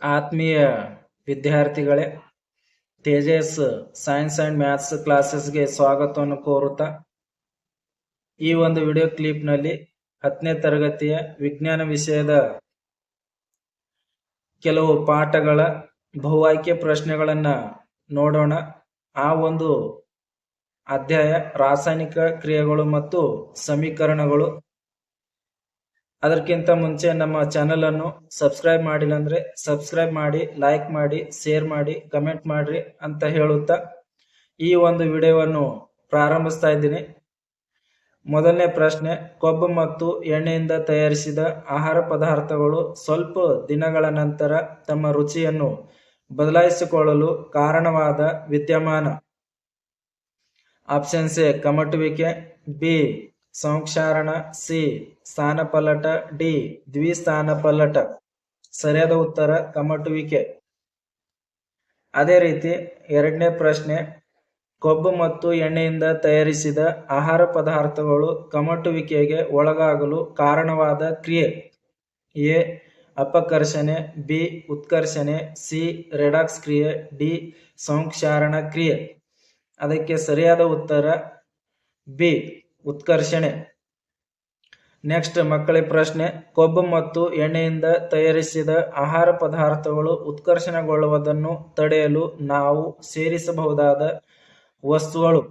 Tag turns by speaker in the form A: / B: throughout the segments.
A: ಆತ್ಮೀಯ ವಿದ್ಯಾರ್ಥಿಗಳೇ, Tejas science and maths ಕ್ಲಾಸಸ್ಗೆ ಸ್ವಾಗತವನ್ನು ಕೋರುತ್ತಾ ಈ ಒಂದು ವಿಡಿಯೋ ಕ್ಲಿಪ್ನಲ್ಲಿ 10ನೇ ತರಗತಿಯ ವಿಜ್ಞಾನ ವಿಷಯದ ಕೆಲವು ಪಾಠಗಳ ಬಹು ಆಯ್ಕೆ ಪ್ರಶ್ನೆಗಳನ್ನು ನೋಡೋಣ. ಆ ಒಂದು ಅಧ್ಯಾಯ ರಾಸಾಯನಿಕ ಕ್ರಿಯೆಗಳು ಮತ್ತು ಸಮೀಕರಣಗಳು. ಅದಕ್ಕಿಂತ ಮುಂಚೆ ನಮ್ಮ ಚಾನೆಲ್ ಅನ್ನು ಸಬ್ಸ್ಕ್ರೈಬ್ ಮಾಡಿಲ್ಲ ಅಂದ್ರೆ ಸಬ್ಸ್ಕ್ರೈಬ್ ಮಾಡಿ, ಲೈಕ್ ಮಾಡಿ, ಶೇರ್ ಮಾಡಿ, ಕಮೆಂಟ್ ಮಾಡ್ರಿ ಅಂತ ಹೇಳುತ್ತಾ ಈ ಒಂದು ವಿಡಿಯೋವನ್ನು ಪ್ರಾರಂಭಿಸ್ತಾ ಇದ್ದೀನಿ. ಮೊದಲನೇ ಪ್ರಶ್ನೆ, ಕೊಬ್ಬು ಮತ್ತು ಎಣ್ಣೆಯಿಂದ ತಯಾರಿಸಿದ ಆಹಾರ ಪದಾರ್ಥಗಳು ಸ್ವಲ್ಪ ದಿನಗಳ ನಂತರ ತಮ್ಮ ರುಚಿಯನ್ನು ಬದಲಾಯಿಸಿಕೊಳ್ಳಲು ಕಾರಣವಾದ ವಿದ್ಯಮಾನ. ಆಪ್ಷನ್ಸ್ ಎ ಕಮಟುವಿಕೆ, ಬಿ ಸಂಕ್ಷಾರಣ, ಸಿ ಸ್ಥಾನಪಲ್ಲಟ, ಡಿ ದ್ವಿಸ್ಥಾನಪಲ್ಲಟ. ಸರಿಯಾದ ಉತ್ತರ ಕಮಟುವಿಕೆ. ಅದೇ ರೀತಿ ಎರಡನೇ ಪ್ರಶ್ನೆ, ಕೊಬ್ಬು ಮತ್ತು ಎಣ್ಣೆಯಿಂದ ತಯಾರಿಸಿದ ಆಹಾರ ಪದಾರ್ಥಗಳು ಕಮಟುವಿಕೆಗೆ ಒಳಗಾಗಲು ಕಾರಣವಾದ ಕ್ರಿಯೆ. ಎ ಅಪಕರ್ಷಣೆ, ಬಿ ಉತ್ಕರ್ಷಣೆ, ಸಿ ರೆಡಾಕ್ಸ್ ಕ್ರಿಯೆ, ಡಿ ಸಂಕ್ಷಾರಣ ಕ್ರಿಯೆ. ಅದಕ್ಕೆ ಸರಿಯಾದ ಉತ್ತರ ಬಿ ಉತ್ಕರ್ಷಣೆ. ನೆಕ್ಸ್ಟ್ ಮಕ್ಕಳ ಪ್ರಶ್ನೆ, ಕೊಬ್ಬು ಮತ್ತು ಎಣ್ಣೆಯಿಂದ ತಯಾರಿಸಿದ ಆಹಾರ ಪದಾರ್ಥಗಳು ಉತ್ಕರ್ಷಣಗೊಳ್ಳುವುದನ್ನು ತಡೆಯಲು ನಾವು ಸೇರಿಸಬಹುದಾದ ವಸ್ತುಗಳು.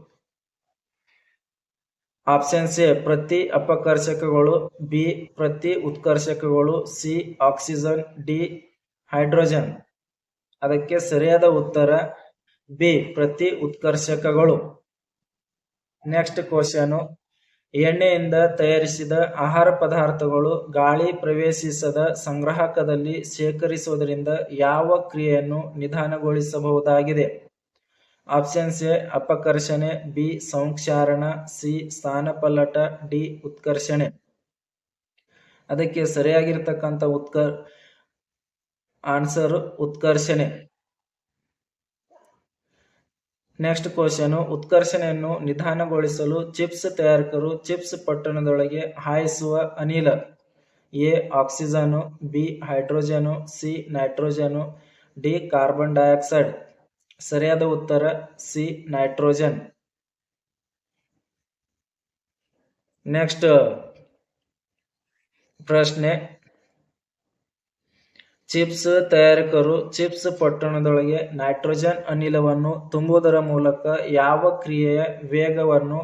A: ಆಪ್ಷನ್ಸ್ ಎ ಪ್ರತಿ ಅಪಕರ್ಷಕಗಳು, ಬಿ ಪ್ರತಿ ಉತ್ಕರ್ಷಕಗಳು, ಸಿ ಆಕ್ಸಿಜನ್, ಡಿ ಹೈಡ್ರೋಜನ್. ಅದಕ್ಕೆ ಸರಿಯಾದ ಉತ್ತರ ಬಿ ಪ್ರತಿ ಉತ್ಕರ್ಷಕಗಳು. ನೆಕ್ಸ್ಟ್ ಕ್ವಶನ್, ಎಣ್ಣೆಯಿಂದ ತಯಾರಿಸಿದ ಆಹಾರ ಪದಾರ್ಥಗಳು ಗಾಳಿ ಪ್ರವೇಶಿಸದ ಸಂಗ್ರಾಹಕದಲ್ಲಿ ಶೇಖರಿಸುವುದರಿಂದ ಯಾವ ಕ್ರಿಯೆಯನ್ನು ನಿಧಾನಗೊಳಿಸಬಹುದಾಗಿದೆ. ಆಪ್ಷನ್ಸ್ ಎ ಅಪಕರ್ಷಣೆ, ಬಿ ಸಂಕ್ಷಾರಣ, ಸಿ ಸ್ಥಾನಪಲ್ಲಟ, ಡಿ ಉತ್ಕರ್ಷಣೆ. ಅದಕ್ಕೆ ಸರಿಯಾಗಿರ್ತಕ್ಕಂಥ ಆನ್ಸರ್ ಉತ್ಕರ್ಷಣೆ. ನೆಕ್ಸ್ಟ್ ಕ್ವಶನ್, ಉತ್ಕರ್ಷಣೆಯನ್ನು ನಿಧಾನಗೊಳಿಸಲು ಚಿಪ್ಸ್ ತಯಾರಕರು ಚಿಪ್ಸ್ ಪೊಟ್ಟಣದೊಳಗೆ ಹಾಯಿಸುವ ಅನಿಲ. A oxygen, B hydrogen, C nitrogen, D carbon dioxide. ಸರಿಯಾದ ಉತ್ತರ ಸಿ ನೈಟ್ರೋಜನ್. ನೆಕ್ಸ್ಟ್ ಪ್ರಶ್ನೆ, ಚಿಪ್ಸ್ ತಯಾರಕರು ಚಿಪ್ಸ್ ಪೊಟ್ಟಣದೊಳಗೆ ನೈಟ್ರೋಜನ್ ಅನಿಲವನ್ನು ತುಂಬುವುದರ ಮೂಲಕ ಯಾವ ಕ್ರಿಯೆಯ ವೇಗವನ್ನು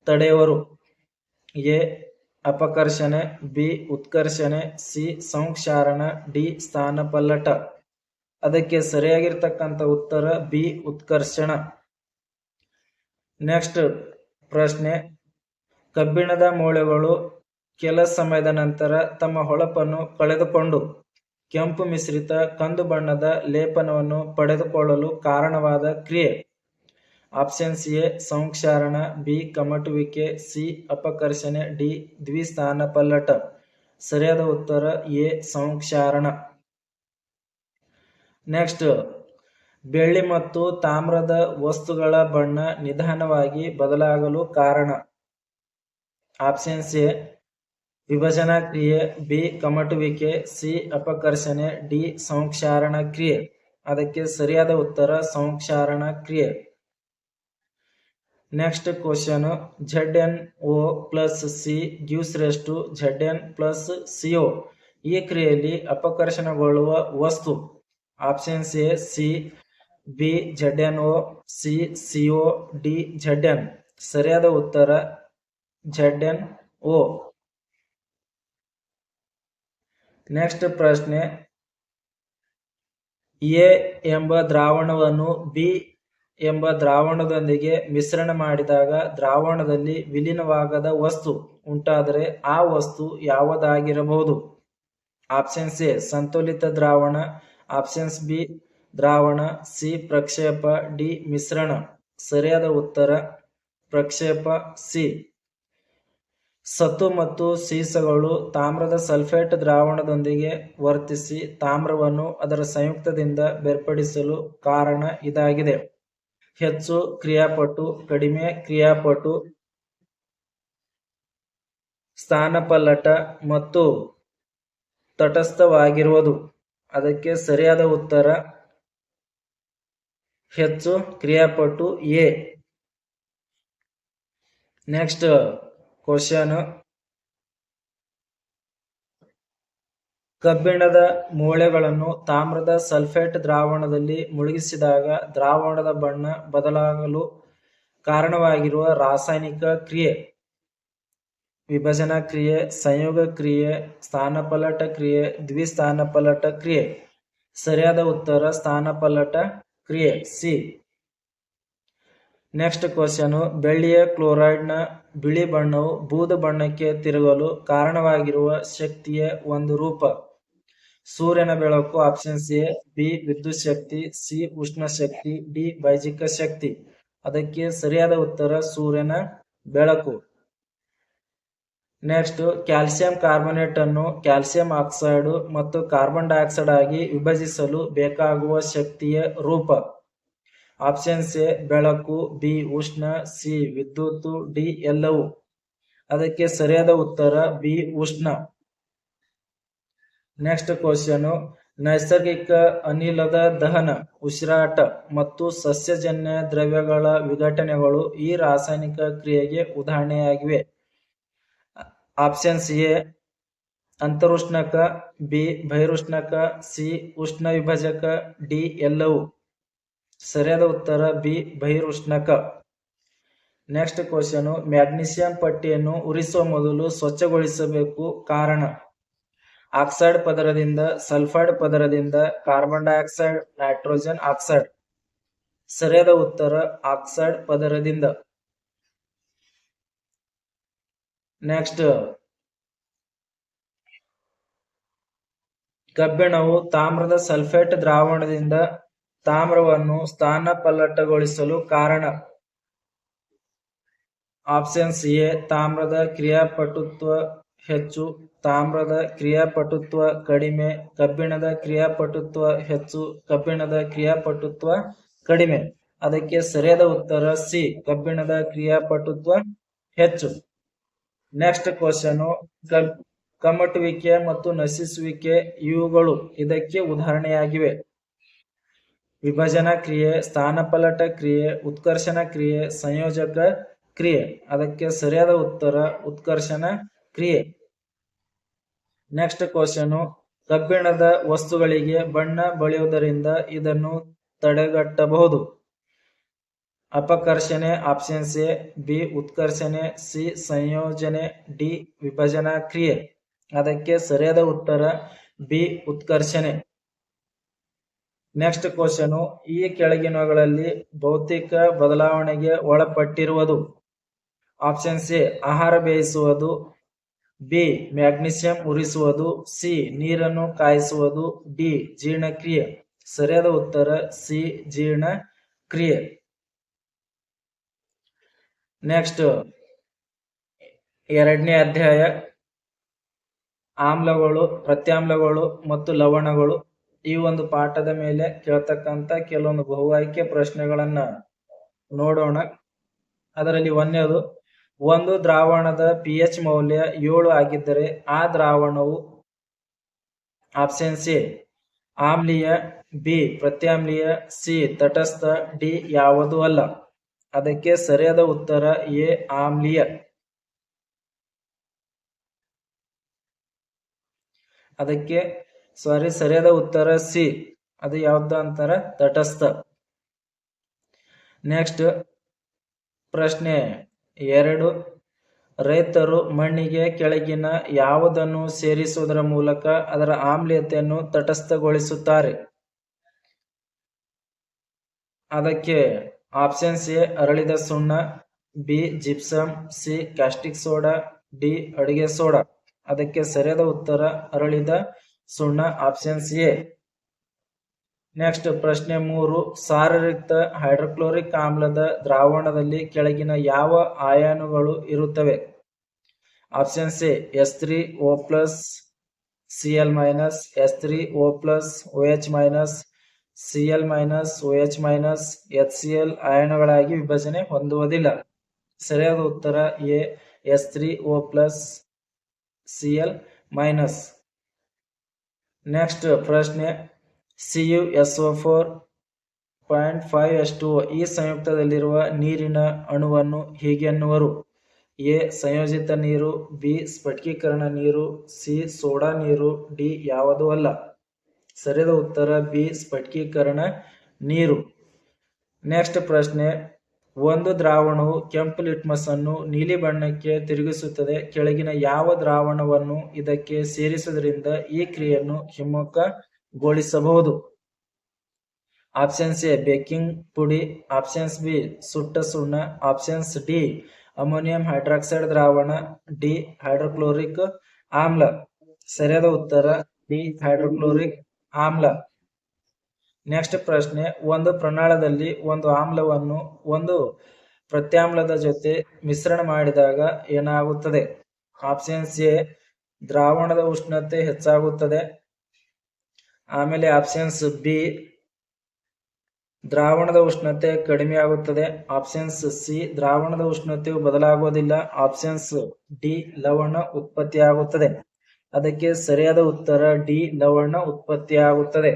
A: ತಡೆಯುವರು. ಎ ಅಪಕರ್ಷಣೆ, ಬಿ ಉತ್ಕರ್ಷಣೆ, ಸಿ ಸಂಕ್ಷಾರಣ, ಡಿ ಸ್ಥಾನಪಲ್ಲಟ. ಅದಕ್ಕೆ ಸರಿಯಾಗಿರ್ತಕ್ಕಂಥ ಉತ್ತರ ಬಿ ಉತ್ಕರ್ಷಣ. ನೆಕ್ಸ್ಟ್ ಪ್ರಶ್ನೆ, ಕಬ್ಬಿಣದ ಮೂಳೆಗಳು ಕೆಲ ಸಮಯದ ನಂತರ ತಮ್ಮ ಹೊಳಪನ್ನು ಕಳೆದುಕೊಂಡು ಕೆಂಪು ಮಿಶ್ರಿತ ಕಂದು ಬಣ್ಣದ ಲೇಪನವನ್ನು ಪಡೆದುಕೊಳ್ಳಲು ಕಾರಣವಾದ ಕ್ರಿಯೆ. ಆಪ್ಷನ್ಸ್ ಎ ಸಂಕ್ಷಾರಣ, ಬಿ ಕಮಟುವಿಕೆ, ಸಿ ಅಪಕರ್ಷಣೆ, ಡಿ ದ್ವಿಸ್ಥಾನಪಲ್ಲಟ. ಸರಿಯಾದ ಉತ್ತರ ಎ ಸಂಕ್ಷಾರಣ. ನೆಕ್ಸ್ಟ್, ಬೆಳ್ಳಿ ಮತ್ತು ತಾಮ್ರದ ವಸ್ತುಗಳ ಬಣ್ಣ ನಿಧಾನವಾಗಿ ಬದಲಾಗಲು ಕಾರಣ. ಆಪ್ಷನ್ಸ್ ಎ ವಿಭಜನಾ ಕ್ರಿಯೆ, ಬಿ ಕಮಟುವಿಕೆ, ಸಿ ಅಪಕರ್ಷಣೆ, ಡಿ ಸಂಕ್ಷಾರಣ ಕ್ರಿಯೆ. ಅದಕ್ಕೆ ಸರಿಯಾದ ಉತ್ತರ ಸಂಕ್ಷಾರಣ ಕ್ರಿಯೆ. Next question, ZnO plus C gives rise to Zn plus CO. ಈ ಕ್ರಿಯೆಯಲ್ಲಿ ಅಪಕರ್ಷಣಗೊಳ್ಳುವ ವಸ್ತು. Options A C, B ZnO, C CO, D Zn. ಸರಿಯಾದ ಉತ್ತರ ZnO. ನೆಕ್ಸ್ಟ್ ಪ್ರಶ್ನೆ, ಎ ಎಂಬ ದ್ರಾವಣವನ್ನು ಬಿ ಎಂಬ ದ್ರಾವಣದೊಂದಿಗೆ ಮಿಶ್ರಣ ಮಾಡಿದಾಗ ದ್ರಾವಣದಲ್ಲಿ ವಿಲೀನವಾಗದ ವಸ್ತು ಉಂಟಾದರೆ ಆ ವಸ್ತು ಯಾವುದಾಗಿರಬಹುದು. ಆಪ್ಷನ್ಸ್ ಎ ಸಂತುಲಿತ ದ್ರಾವಣ, ಆಪ್ಷನ್ಸ್ ಬಿ ದ್ರಾವಣ, ಸಿ ಪ್ರಕ್ಷೇಪ, ಡಿ ಮಿಶ್ರಣ. ಸರಿಯಾದ ಉತ್ತರ ಪ್ರಕ್ಷೇಪ ಸಿ. ಸತು ಮತ್ತು ಸೀಸಗಳು ತಾಮ್ರದ ಸಲ್ಫೇಟ್ ದ್ರಾವಣದೊಂದಿಗೆ ವರ್ತಿಸಿ ತಾಮ್ರವನ್ನು ಅದರ ಸಂಯುಕ್ತದಿಂದ ಬೇರ್ಪಡಿಸಲು ಕಾರಣ ಇದಾಗಿದೆ. ಹೆಚ್ಚು ಕ್ರಿಯಾಪಟು, ಕಡಿಮೆ ಕ್ರಿಯಾಪಟು, ಸ್ಥಾನಪಲ್ಲಟ ಮತ್ತು ತಟಸ್ಥವಾಗಿರುವುದು. ಅದಕ್ಕೆ ಸರಿಯಾದ ಉತ್ತರ ಹೆಚ್ಚು ಕ್ರಿಯಾಪಟು ಎ. ನೆಕ್ಸ್ಟ್ ಕ್ವಶನ್, ಕಬ್ಬಿಣದ ಮೂಳೆಗಳನ್ನು ತಾಮ್ರದ ಸಲ್ಫೇಟ್ ದ್ರಾವಣದಲ್ಲಿ ಮುಳುಗಿಸಿದಾಗ ದ್ರಾವಣದ ಬಣ್ಣ ಬದಲಾಗಲು ಕಾರಣವಾಗಿರುವ ರಾಸಾಯನಿಕ ಕ್ರಿಯೆ? ವಿಭಜನಾ ಕ್ರಿಯೆ, ಸಂಯೋಗ ಕ್ರಿಯೆ, ಸ್ಥಾನಪಲ್ಲಟ ಕ್ರಿಯೆ, ದ್ವಿಸ್ಥಾನಪಲ್ಲಟ ಕ್ರಿಯೆ. ಸರಿಯಾದ ಉತ್ತರ ಸ್ಥಾನಪಲ್ಲಟ ಕ್ರಿಯೆ ಸಿ. ನೆಕ್ಸ್ಟ್ ಕ್ವಶನ್, ಬೆಳ್ಳಿಯ ಕ್ಲೋರೈಡ್ನ ಬಿಳಿ ಬಣ್ಣವು ಬೂದು ಬಣ್ಣಕ್ಕೆ ತಿರುಗಲು ಕಾರಣವಾಗಿರುವ ಶಕ್ತಿಯ ಒಂದು ರೂಪ? ಸೂರ್ಯನ ಬೆಳಕು. ಆಪ್ಷನ್ಸ್ ಎ, ಬಿ ವಿದ್ಯುತ್ ಶಕ್ತಿ, ಸಿ ಉಷ್ಣ ಶಕ್ತಿ, ಡಿ ಬೈಜಿಕ ಶಕ್ತಿ. ಅದಕ್ಕೆ ಸರಿಯಾದ ಉತ್ತರ ಸೂರ್ಯನ ಬೆಳಕು. ನೆಕ್ಸ್ಟ್, ಕ್ಯಾಲ್ಸಿಯಂ ಕಾರ್ಬೊನೇಟ್ ಅನ್ನು ಕ್ಯಾಲ್ಸಿಯಂ ಆಕ್ಸೈಡ್ ಮತ್ತು ಕಾರ್ಬನ್ ಡೈಆಕ್ಸೈಡ್ ಆಗಿ ವಿಭಜಿಸಲು ಬೇಕಾಗುವ ಶಕ್ತಿಯ ರೂಪ? ಆಪ್ಷನ್ಸ್ ಎ ಬೆಳಕು, ಬಿ ಉಷ್ಣ, ಸಿ ವಿದ್ಯುತ್, ಡಿ ಎಲ್ಲವೂ. ಅದಕ್ಕೆ ಸರಿಯಾದ ಉತ್ತರ ಬಿ ಉಷ್ಣ. ನೆಕ್ಸ್ಟ್ ಕ್ವಶನ್, ನೈಸರ್ಗಿಕ ಅನಿಲದ ದಹನ, ಉಸಿರಾಟ ಮತ್ತು ಸಸ್ಯಜನ್ಯ ದ್ರವ್ಯಗಳ ವಿಘಟನೆಗಳು ಈ ರಾಸಾಯನಿಕ ಕ್ರಿಯೆಗೆ ಉದಾಹರಣೆಯಾಗಿವೆ. ಆಪ್ಷನ್ಸ್ ಎ ಅಂತರುಷ್ಣಕ, ಬಿ ಬಹಿರುಷ್ಣಕ, ಸಿ ಉಷ್ಣ ವಿಭಜಕ, ಡಿ ಎಲ್ಲವೂ. ಸರಿಯಾದ ಉತ್ತರ ಬಿ ಬಹಿರುಷ್ಣಕ. ನೆಕ್ಸ್ಟ್ ಕ್ವಶನ್, ಮ್ಯಾಗ್ನೀಸಿಯಂ ಪಟ್ಟಿಯನ್ನು ಉರಿಸುವ ಮೊದಲು ಸ್ವಚ್ಛಗೊಳಿಸಬೇಕು, ಕಾರಣ? ಆಕ್ಸೈಡ್ ಪದರದಿಂದ, ಸಲ್ಫೈಡ್ ಪದರದಿಂದ, ಕಾರ್ಬನ್ ಡೈಆಕ್ಸೈಡ್, ನೈಟ್ರೋಜನ್ ಆಕ್ಸೈಡ್. ಸರಿಯಾದ ಉತ್ತರ ಆಕ್ಸೈಡ್ ಪದರದಿಂದ. ನೆಕ್ಸ್ಟ್, ಕಬ್ಬಿಣವು ತಾಮ್ರದ ಸಲ್ಫೇಟ್ ದ್ರಾವಣದಿಂದ ತಾಮ್ರವನ್ನು ಸ್ಥಾನಪಲ್ಲಟಗೊಳಿಸಲು ಕಾರಣ? ಆಪ್ಷನ್ಸ್ ಎ ತಾಮ್ರದ ಕ್ರಿಯಾಪಟುತ್ವ ಹೆಚ್ಚು, ತಾಮ್ರದ ಕ್ರಿಯಾಪಟುತ್ವ ಕಡಿಮೆ, ಕಬ್ಬಿಣದ ಕ್ರಿಯಾಪಟುತ್ವ ಹೆಚ್ಚು, ಕಬ್ಬಿಣದ ಕ್ರಿಯಾಪಟುತ್ವ ಕಡಿಮೆ. ಅದಕ್ಕೆ ಸರಿಯಾದ ಉತ್ತರ ಸಿ ಕಬ್ಬಿಣದ ಕ್ರಿಯಾಪಟುತ್ವ ಹೆಚ್ಚು. ನೆಕ್ಸ್ಟ್ ಕ್ವಶನ್, ಕಮ್ಮಟುವಿಕೆ ಮತ್ತು ನಶಿಸುವಿಕೆ ಇವುಗಳು ಇದಕ್ಕೆ ಉದಾಹರಣೆಯಾಗಿವೆ. ವಿಭಜನಾ ಕ್ರಿಯೆ, ಸ್ಥಾನಪಲ್ಲಟ ಕ್ರಿಯೆ, ಉತ್ಕರ್ಷಣ ಕ್ರಿಯೆ, ಸಂಯೋಜಕ ಕ್ರಿಯೆ. ಅದಕ್ಕೆ ಸರಿಯಾದ ಉತ್ತರ ಉತ್ಕರ್ಷಣ ಕ್ರಿಯೆ. ನೆಕ್ಸ್ಟ್ ಕ್ವಶನ್, ಕಬ್ಬಿಣದ ವಸ್ತುಗಳಿಗೆ ಬಣ್ಣ ಬಳಿಯುವುದರಿಂದ ಇದನ್ನು ತಡೆಗಟ್ಟಬಹುದು. ಅಪಕರ್ಷಣೆ. ಆಪ್ಷನ್ಸ್ ಎ, ಬಿ ಉತ್ಕರ್ಷಣೆ, ಸಿ ಸಂಯೋಜನೆ, ಡಿ ವಿಭಜನಾ ಕ್ರಿಯೆ. ಅದಕ್ಕೆ ಸರಿಯಾದ ಉತ್ತರ ಬಿ ಉತ್ಕರ್ಷಣೆ. ನೆಕ್ಸ್ಟ್ ಕ್ವಶನ್, ಈ ಕೆಳಗಿನವುಗಳಲ್ಲಿ ಭೌತಿಕ ಬದಲಾವಣೆಗೆ ಒಳಪಟ್ಟಿರುವುದು? ಆಪ್ಷನ್ಸ್ ಎ ಆಹಾರ ಬೇಯಿಸುವುದು, ಬಿ ಮ್ಯಾಗ್ನೀಸಿಯಂ ಉರಿಸುವುದು, ಸಿ ನೀರನ್ನು ಕಾಯಿಸುವುದು, ಡಿ ಜೀರ್ಣಕ್ರಿಯೆ. ಸರಿಯಾದ ಉತ್ತರ ಸಿ ಜೀರ್ಣಕ್ರಿಯೆ. ನೆಕ್ಸ್ಟ್, ಎರಡನೇ ಅಧ್ಯಾಯ ಆಮ್ಲಗಳು, ಪ್ರತ್ಯಾಮ್ಲಗಳು ಮತ್ತು ಲವಣಗಳು. ಈ ಒಂದು ಪಾಠದ ಮೇಲೆ ಕೇಳ್ತಕ್ಕಂಥ ಕೆಲವೊಂದು ಬಹು ಆಯ್ಕೆ ಪ್ರಶ್ನೆಗಳನ್ನ ನೋಡೋಣ. ಅದರಲ್ಲಿ ಒಂದನೇದು, ಒಂದು ದ್ರಾವಣದ pH ಮೌಲ್ಯ 7 ಆಗಿದ್ದರೆ ಆ ದ್ರಾವಣವು ಆಪ್ಷನ್ಸ್ ಎ ಆಮ್ಲೀಯ, ಬಿ ಪ್ರತ್ಯಾಮ್ಲೀಯ, ಸಿ ತಟಸ್ಥ, ಡಿ ಯಾವುದೂ ಅಲ್ಲ. ಅದಕ್ಕೆ ಸರಿಯಾದ ಉತ್ತರ ಎ ಆಮ್ಲೀಯ. ಅದಕ್ಕೆ ಸರಿಯಾದ ಉತ್ತರ ಸಿ, ಅದು ಯಾವ್ದು ಅಂತಾರ ತಟಸ್ಥ. ನೆಕ್ಸ್ಟ್ ಪ್ರಶ್ನೆ 2, ರೈತರು ಮಣ್ಣಿಗೆ ಕೆಳಗಿನ ಯಾವುದನ್ನು ಸೇರಿಸುವುದರ ಮೂಲಕ ಅದರ ಆಮ್ಲೀಯತೆಯನ್ನು ತಟಸ್ಥಗೊಳಿಸುತ್ತಾರೆ? ಅದಕ್ಕೆ ಆಪ್ಷನ್ಸ್ ಎ ಅರಳಿದ ಸುಣ್ಣ, B gypsum, C caustic soda, D ಅಡಿಗೆ ಸೋಡಾ. ಅದಕ್ಕೆ ಸರಿಯಾದ ಉತ್ತರ ಅರಳಿದ ಸುಣ್ಣ, ಆಪ್ಷನ್ಸ್ ಎ. ನೆಕ್ಸ್ಟ್ ಪ್ರಶ್ನೆ 3, ಸಾರಯುಕ್ತ ಹೈಡ್ರೋಕ್ಲೋರಿಕ್ ಆಮ್ಲದ ದ್ರಾವಣದಲ್ಲಿ ಕೆಳಗಿನ ಯಾವ ಅಯಾನುಗಳು ಇರುತ್ತವೆ? Options A S3O+, Cl-, S3O+, OH-, Cl-, OH-, HCl ಅಯಾನುಗಳಾಗಿ ವಿಭಜನೆ ಹೊಂದುವುದಿಲ್ಲ. ಸರಿಯಾದ ಉತ್ತರ ಎ S3O+, Cl-. ನೆಕ್ಸ್ಟ್ ಪ್ರಶ್ನೆ, CuSO4.5H2O ಈ ಸಂಯುಕ್ತದಲ್ಲಿರುವ ನೀರಿನ ಅಣುವನ್ನು ಹೀಗೆನ್ನುವರು: ಎ ಸಂಯೋಜಿತ ನೀರು, ಬಿ ಸ್ಫಟಿಕೀಕರಣ ನೀರು, ಸಿ ಸೋಡಾ ನೀರು, ಡಿ ಯಾವುದೂ ಅಲ್ಲ. ಸರಿಯಾದ ಉತ್ತರ ಬಿ ಸ್ಫಟಿಕೀಕರಣ ನೀರು. ನೆಕ್ಸ್ಟ್ ಪ್ರಶ್ನೆ, ಒಂದು ದ್ರಾವಣವು ಕೆಂಪು ಲಿಟ್ಮಸ್ ಅನ್ನು ನೀಲಿ ಬಣ್ಣಕ್ಕೆ ತಿರುಗಿಸುತ್ತದೆ. ಕೆಳಗಿನ ಯಾವ ದ್ರಾವಣವನ್ನು ಇದಕ್ಕೆ ಸೇರಿಸುವುದರಿಂದ ಈ ಕ್ರಿಯೆಯನ್ನು ಹಿಮ್ಮುಖಗೊಳಿಸಬಹುದು? ಆಪ್ಷನ್ಸ್ ಎ ಬೇಕಿಂಗ್ ಪುಡಿ, ಆಪ್ಷನ್ಸ್ ಬಿ ಸುಟ್ಟ ಸುಣ್ಣ, ಆಪ್ಷನ್ಸ್ ಡಿ ಅಮೋನಿಯಂ ಹೈಡ್ರಾಕ್ಸೈಡ್ ದ್ರಾವಣ, ಡಿ ಹೈಡ್ರೋಕ್ಲೋರಿಕ್ ಆಮ್ಲ. ಸರಿಯಾದ ಉತ್ತರ ಡಿ ಹೈಡ್ರೋಕ್ಲೋರಿಕ್ ಆಮ್ಲ. ನೆಕ್ಸ್ಟ್ ಪ್ರಶ್ನೆ, ಒಂದು ಪ್ರಮಾಣದಲ್ಲಿ ಒಂದು ಆಮ್ಲವನ್ನು ಒಂದು ಪ್ರತ್ಯಾಮ್ಲದ ಜೊತೆ ಮಿಶ್ರಣ ಮಾಡಿದಾಗ ಏನಾಗುತ್ತದೆ? ಆಪ್ಷನ್ಸ್ ಎ ದ್ರಾವಣದ ಉಷ್ಣತೆ ಹೆಚ್ಚಾಗುತ್ತದೆ. ಆಮೇಲೆ ಆಪ್ಷನ್ಸ್ ಬಿ ದ್ರಾವಣದ ಉಷ್ಣತೆ ಕಡಿಮೆ ಆಗುತ್ತದೆ. ಆಪ್ಷನ್ಸ್ ಸಿ ದ್ರಾವಣದ ಉಷ್ಣತೆಯು ಬದಲಾಗುವುದಿಲ್ಲ. ಆಪ್ಷನ್ಸ್ ಡಿ ಲವಣ ಉತ್ಪತ್ತಿಯಾಗುತ್ತದೆ. ಅದಕ್ಕೆ ಸರಿಯಾದ ಉತ್ತರ ಡಿ ಲವಣ ಉತ್ಪತ್ತಿಯಾಗುತ್ತದೆ.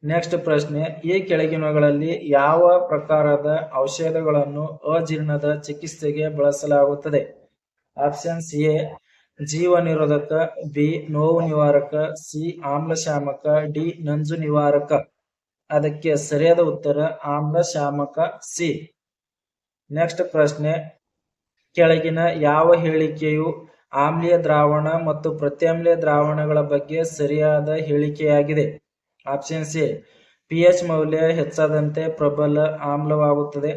A: ನೆಕ್ಸ್ಟ್ ಪ್ರಶ್ನೆ, ಈ ಕೆಳಗಿನವುಗಳಲ್ಲಿ ಯಾವ ಪ್ರಕಾರದ ಔಷಧಗಳನ್ನು ಅಜೀರ್ಣದ ಚಿಕಿತ್ಸೆಗೆ ಬಳಸಲಾಗುತ್ತದೆ? ಆಪ್ಷನ್ಸ್ ಎ ಜೀವ ನಿರೋಧಕ, ಬಿ ನೋವು ನಿವಾರಕ, ಸಿ ಆಮ್ಲಶಾಮಕ, ಡಿ ನಂಜು ನಿವಾರಕ. ಅದಕ್ಕೆ ಸರಿಯಾದ ಉತ್ತರ ಆಮ್ಲಶಾಮಕ ಸಿ. ನೆಕ್ಸ್ಟ್ ಪ್ರಶ್ನೆ, ಕೆಳಗಿನ ಯಾವ ಹೇಳಿಕೆಯು ಆಮ್ಲೀಯ ದ್ರಾವಣ ಮತ್ತು ಪ್ರತ್ಯಾಮ್ಲೀಯ ದ್ರಾವಣಗಳ ಬಗ್ಗೆ ಸರಿಯಾದ ಹೇಳಿಕೆಯಾಗಿದೆ? ಆಪ್ಷನ್ಸ್ ಎ pH ಮೌಲ್ಯ ಹೆಚ್ಚಾದಂತೆ ಪ್ರಬಲ ಆಮ್ಲವಾಗುತ್ತದೆ,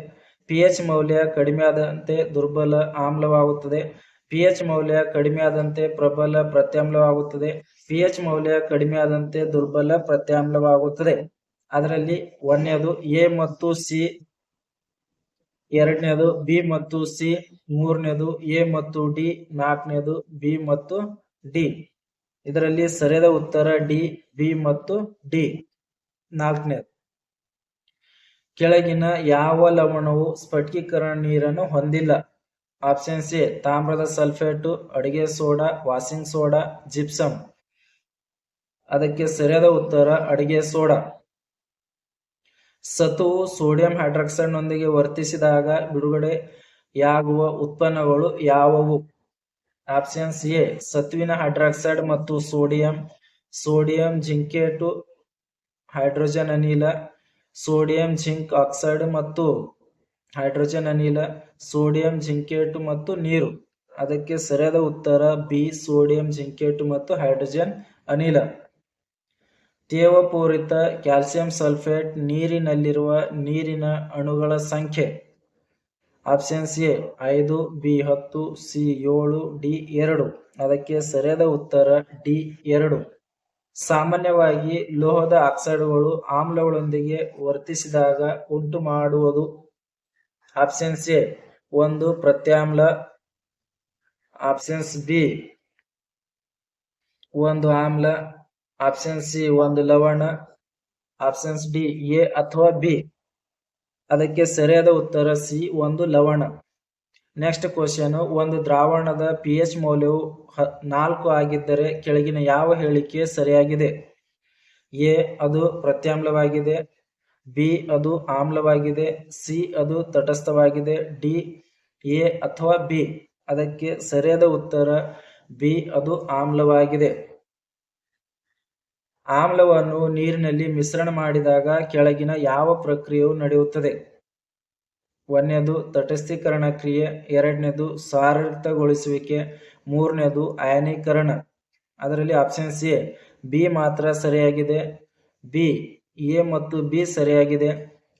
A: pH ಮೌಲ್ಯ ಕಡಿಮೆಯಾದಂತೆ ದುರ್ಬಲ ಆಮ್ಲವಾಗುತ್ತದೆ, pH ಮೌಲ್ಯ ಕಡಿಮೆಯಾದಂತೆ ಪ್ರಬಲ ಪ್ರತ್ಯಾಮ್ಲವಾಗುತ್ತದೆ, pH ಮೌಲ್ಯ ಕಡಿಮೆಯಾದಂತೆ ದುರ್ಬಲ ಪ್ರತ್ಯಾಮ್ಲವಾಗುತ್ತದೆ. ಅದರಲ್ಲಿ ಒಂದನೇದು ಎ ಮತ್ತು ಸಿ, ಎರಡನೇದು ಬಿ ಮತ್ತು ಸಿ, ಮೂರನೇದು ಎ ಮತ್ತು ಡಿ, ನಾಲ್ಕನೇದು ಬಿ ಮತ್ತು ಡಿ. ಇದರಲ್ಲಿ ಸರಿಯಾದ ಉತ್ತರ ಡಿ ಬಿ ಮತ್ತು ಡಿ. ನಾಲ್ಕನೇದು, ಕೆಳಗಿನ ಯಾವ ಲವಣವು ಸ್ಫಟಿಕೀಕರಣ ನೀರನ್ನು ಹೊಂದಿಲ್ಲ? ಆಪ್ಷನ್ಸ್ ಎ ತಾಮ್ರದ ಸಲ್ಫೇಟು, ಅಡಿಗೆ ಸೋಡಾ, ವಾಷಿಂಗ್ ಸೋಡಾ, ಜಿಪ್ಸಮ್. ಅದಕ್ಕೆ ಸರಿಯಾದ ಉತ್ತರ ಅಡಿಗೆ ಸೋಡಾ. ಸತುವು ಸೋಡಿಯಂ ಹೈಡ್ರಾಕ್ಸೈಡ್ ನೊಂದಿಗೆ ವರ್ತಿಸಿದಾಗ ಬಿಡುಗಡೆಯಾಗುವ ಉತ್ಪನ್ನಗಳು ಯಾವುವು? ಆಪ್ಷನ್ಸ್ ಎ ಸತುವಿನ ಹೈಡ್ರಾಕ್ಸೈಡ್ ಮತ್ತು ಸೋಡಿಯಂ, ಸೋಡಿಯಂ ಜಿಂಕೇಟು, ಹೈಡ್ರೋಜನ್ ಅನಿಲ, ಸೋಡಿಯಂ ಜಿಂಕ್ ಆಕ್ಸೈಡ್ ಮತ್ತು ಹೈಡ್ರೋಜನ್ ಅನಿಲ, ಸೋಡಿಯಂ ಜಿಂಕೇಟು ಮತ್ತು ನೀರು. ಅದಕ್ಕೆ ಸರಿಯಾದ ಉತ್ತರ ಬಿ ಸೋಡಿಯಂ ಜಿಂಕೇಟು ಮತ್ತು ಹೈಡ್ರೋಜನ್ ಅನಿಲ. ತೇವಪೂರಿತ ಕ್ಯಾಲ್ಸಿಯಂ ಸಲ್ಫೇಟ್ ನೀರಿನಲ್ಲಿರುವ ನೀರಿನ ಅಣುಗಳ ಸಂಖ್ಯೆ? Options A 5, B 10, C 7, D 2. ಅದಕ್ಕೆ ಸರಿಯಾದ ಉತ್ತರ ಡಿ 2. ಸಾಮಾನ್ಯವಾಗಿ ಲೋಹದ ಆಕ್ಸೈಡ್ಗಳು ಆಮ್ಲಗಳೊಂದಿಗೆ ವರ್ತಿಸಿದಾಗ ಉಂಟು ಮಾಡುವುದು? ಆಪ್ಷನ್ಸ್ ಎ 1 ಪ್ರತ್ಯಾಮ್ಲ, ಆಪ್ಷನ್ಸ್ ಬಿ 1 ಆಮ್ಲ, ಆಪ್ಷನ್ ಸಿ 1 ಲವಣ, ಆಪ್ಷನ್ಸ್ ಡಿ ಎ ಅಥವಾ ಬಿ. ಅದಕ್ಕೆ ಸರಿಯಾದ ಉತ್ತರ ಸಿ 1 ಲವಣ. ನೆಕ್ಸ್ಟ್ ಕ್ವಶನ್, ಒಂದು ದ್ರಾವಣದ pH ಮೌಲ್ಯವು 4 ಆಗಿದ್ದರೆ ಕೆಳಗಿನ ಯಾವ ಹೇಳಿಕೆ ಸರಿಯಾಗಿದೆ? ಎ ಅದು ಪ್ರತ್ಯಾಮ್ಲವಾಗಿದೆ, ಬಿ ಅದು ಆಮ್ಲವಾಗಿದೆ, ಸಿ ಅದು ತಟಸ್ಥವಾಗಿದೆ, ಡಿ ಎ ಅಥವಾ ಬಿ. ಅದಕ್ಕೆ ಸರಿಯಾದ ಉತ್ತರ ಬಿ ಅದು ಆಮ್ಲವಾಗಿದೆ. ಆಮ್ಲವನ್ನು ನೀರಿನಲ್ಲಿ ಮಿಶ್ರಣ ಮಾಡಿದಾಗ ಕೆಳಗಿನ ಯಾವ ಪ್ರಕ್ರಿಯೆಯು ನಡೆಯುತ್ತದೆ? ಒಂದನೇದು ತಟಸ್ಥೀಕರಣ ಕ್ರಿಯೆ, ಎರಡನೇದು ಸಾರಯುಕ್ತಗೊಳಿಸುವಿಕೆ, ಮೂರನೇದು ಅಯಾನೀಕರಣ. ಅದರಲ್ಲಿ ಆಪ್ಷನ್ಸ್ ಎ ಬಿ ಮಾತ್ರ ಸರಿಯಾಗಿದೆ, ಬಿ ಎ ಮತ್ತು ಬಿ ಸರಿಯಾಗಿದೆ,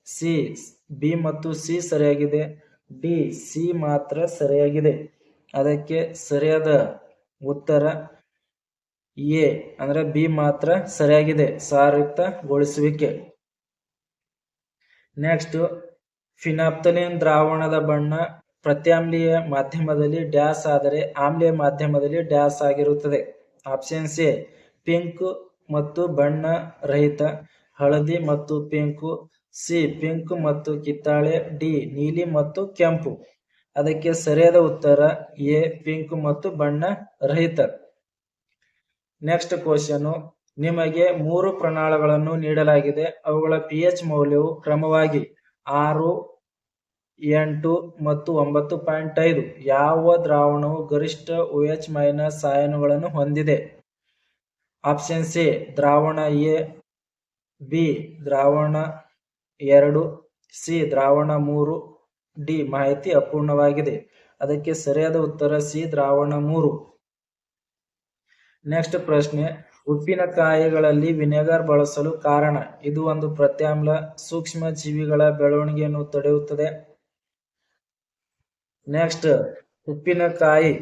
A: ಸಿ ಬಿ ಮತ್ತು ಸಿ ಸರಿಯಾಗಿದೆ, ಡಿ ಸಿ ಮಾತ್ರ ಸರಿಯಾಗಿದೆ. ಅದಕ್ಕೆ ಸರಿಯಾದ ಉತ್ತರ ಎ ಅಂದ್ರೆ ಬಿ ಮಾತ್ರ ಸರಿಯಾಗಿದೆ, ಸಾರಯುಕ್ತಗೊಳಿಸುವಿಕೆ. ನೆಕ್ಸ್ಟ್, ಫಿನಾಪ್ತಲೀನ್ ದ್ರಾವಣದ ಬಣ್ಣ ಪ್ರತ್ಯಾಮ್ಲೀಯ ಮಾಧ್ಯಮದಲ್ಲಿ ಡ್ಯಾಶ್ ಆದರೆ ಆಮ್ಲೀಯ ಮಾಧ್ಯಮದಲ್ಲಿ ಡ್ಯಾಶ್ ಆಗಿರುತ್ತದೆ? ಆಪ್ಷನ್ಸ್ ಎ ಪಿಂಕ್ ಮತ್ತು ಬಣ್ಣ ರಹಿತ, ಹಳದಿ ಮತ್ತು ಪಿಂಕು, ಸಿ ಪಿಂಕ್ ಮತ್ತು ಕಿತ್ತಾಳೆ, ಡಿ ನೀಲಿ ಮತ್ತು ಕೆಂಪು. ಅದಕ್ಕೆ ಸರಿಯಾದ ಉತ್ತರ ಎ ಪಿಂಕ್ ಮತ್ತು ಬಣ್ಣ ರಹಿತ. ನೆಕ್ಸ್ಟ್ ಕ್ವಶನ್, ನಿಮಗೆ 3 ಪ್ರಮಾಣಗಳನ್ನು ನೀಡಲಾಗಿದೆ. ಅವುಗಳ pH ಮೌಲ್ಯವು ಕ್ರಮವಾಗಿ 6, 8 ಮತ್ತು 9.5. ಯಾವ ದ್ರಾವಣವು ಗರಿಷ್ಠ OH- ಅಯಾನುಗಳನ್ನು ಹೊಂದಿದೆ? ಆಪ್ಷನ್ ಸಿ ದ್ರಾವಣ ಎ, ಬಿ ದ್ರಾವಣ 2, ಸಿ ದ್ರಾವಣ 3, ಡಿ ಮಾಹಿತಿ ಅಪೂರ್ಣವಾಗಿದೆ. ಅದಕ್ಕೆ ಸರಿಯಾದ ಉತ್ತರ ಸಿ ದ್ರಾವಣ 3. ನೆಕ್ಸ್ಟ್ ಪ್ರಶ್ನೆ, ಉಪ್ಪಿನಕಾಯಿಗಳಲ್ಲಿ ವಿನೆಗರ್ ಬಳಸಲು ಕಾರಣ? ಇದು ಒಂದು ಪ್ರತ್ಯಾಮ್ಲ, ಸೂಕ್ಷ್ಮ ಜೀವಿಗಳ ಬೆಳವಣಿಗೆಯನ್ನು ತಡೆಯುತ್ತದೆ. ನೆಕ್ಸ್ಟ್, ಉಪ್ಪಿನಕಾಯಿ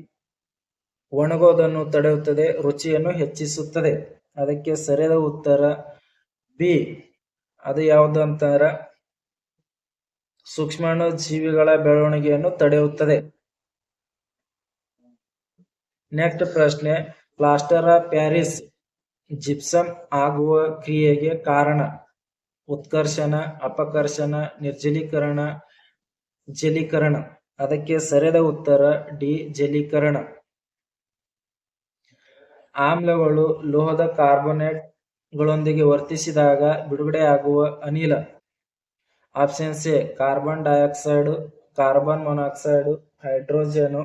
A: ಒಣಗೋದನ್ನು ತಡೆಯುತ್ತದೆ, ರುಚಿಯನ್ನು ಹೆಚ್ಚಿಸುತ್ತದೆ. ಅದಕ್ಕೆ ಸರಿಯಾದ ಉತ್ತರ ಬಿ. ಅದು ಯಾವುದು ಅಂತಾರ ಸೂಕ್ಷ್ಮಾಣು ಜೀವಿಗಳ ಬೆಳವಣಿಗೆಯನ್ನು ತಡೆಯುತ್ತದೆ. ನೆಕ್ಸ್ಟ್ ಪ್ರಶ್ನೆ, ಪ್ಲಾಸ್ಟರ್ ಆಫ್ ಪ್ಯಾರಿಸ್ ಜಿಪ್ಸಮ್ ಆಗುವ ಕ್ರಿಯೆಗೆ ಕಾರಣ? ಉತ್ಕರ್ಷಣ, ಅಪಕರ್ಷಣ, ನಿರ್ಜಲೀಕರಣ, ಜಲೀಕರಣ. ಅದಕ್ಕೆ ಸರಿಯಾದ ಉತ್ತರ ಡಿ ಜಲೀಕರಣ. ಆಮ್ಲಗಳು ಲೋಹದ ಕಾರ್ಬೋನೇಟ್ ಗಳೊಂದಿಗೆ ವರ್ತಿಸಿದಾಗ ಬಿಡುಗಡೆಯಾಗುವ ಅನಿಲ? Option C carbon dioxide, carbon monoxide, hydrogen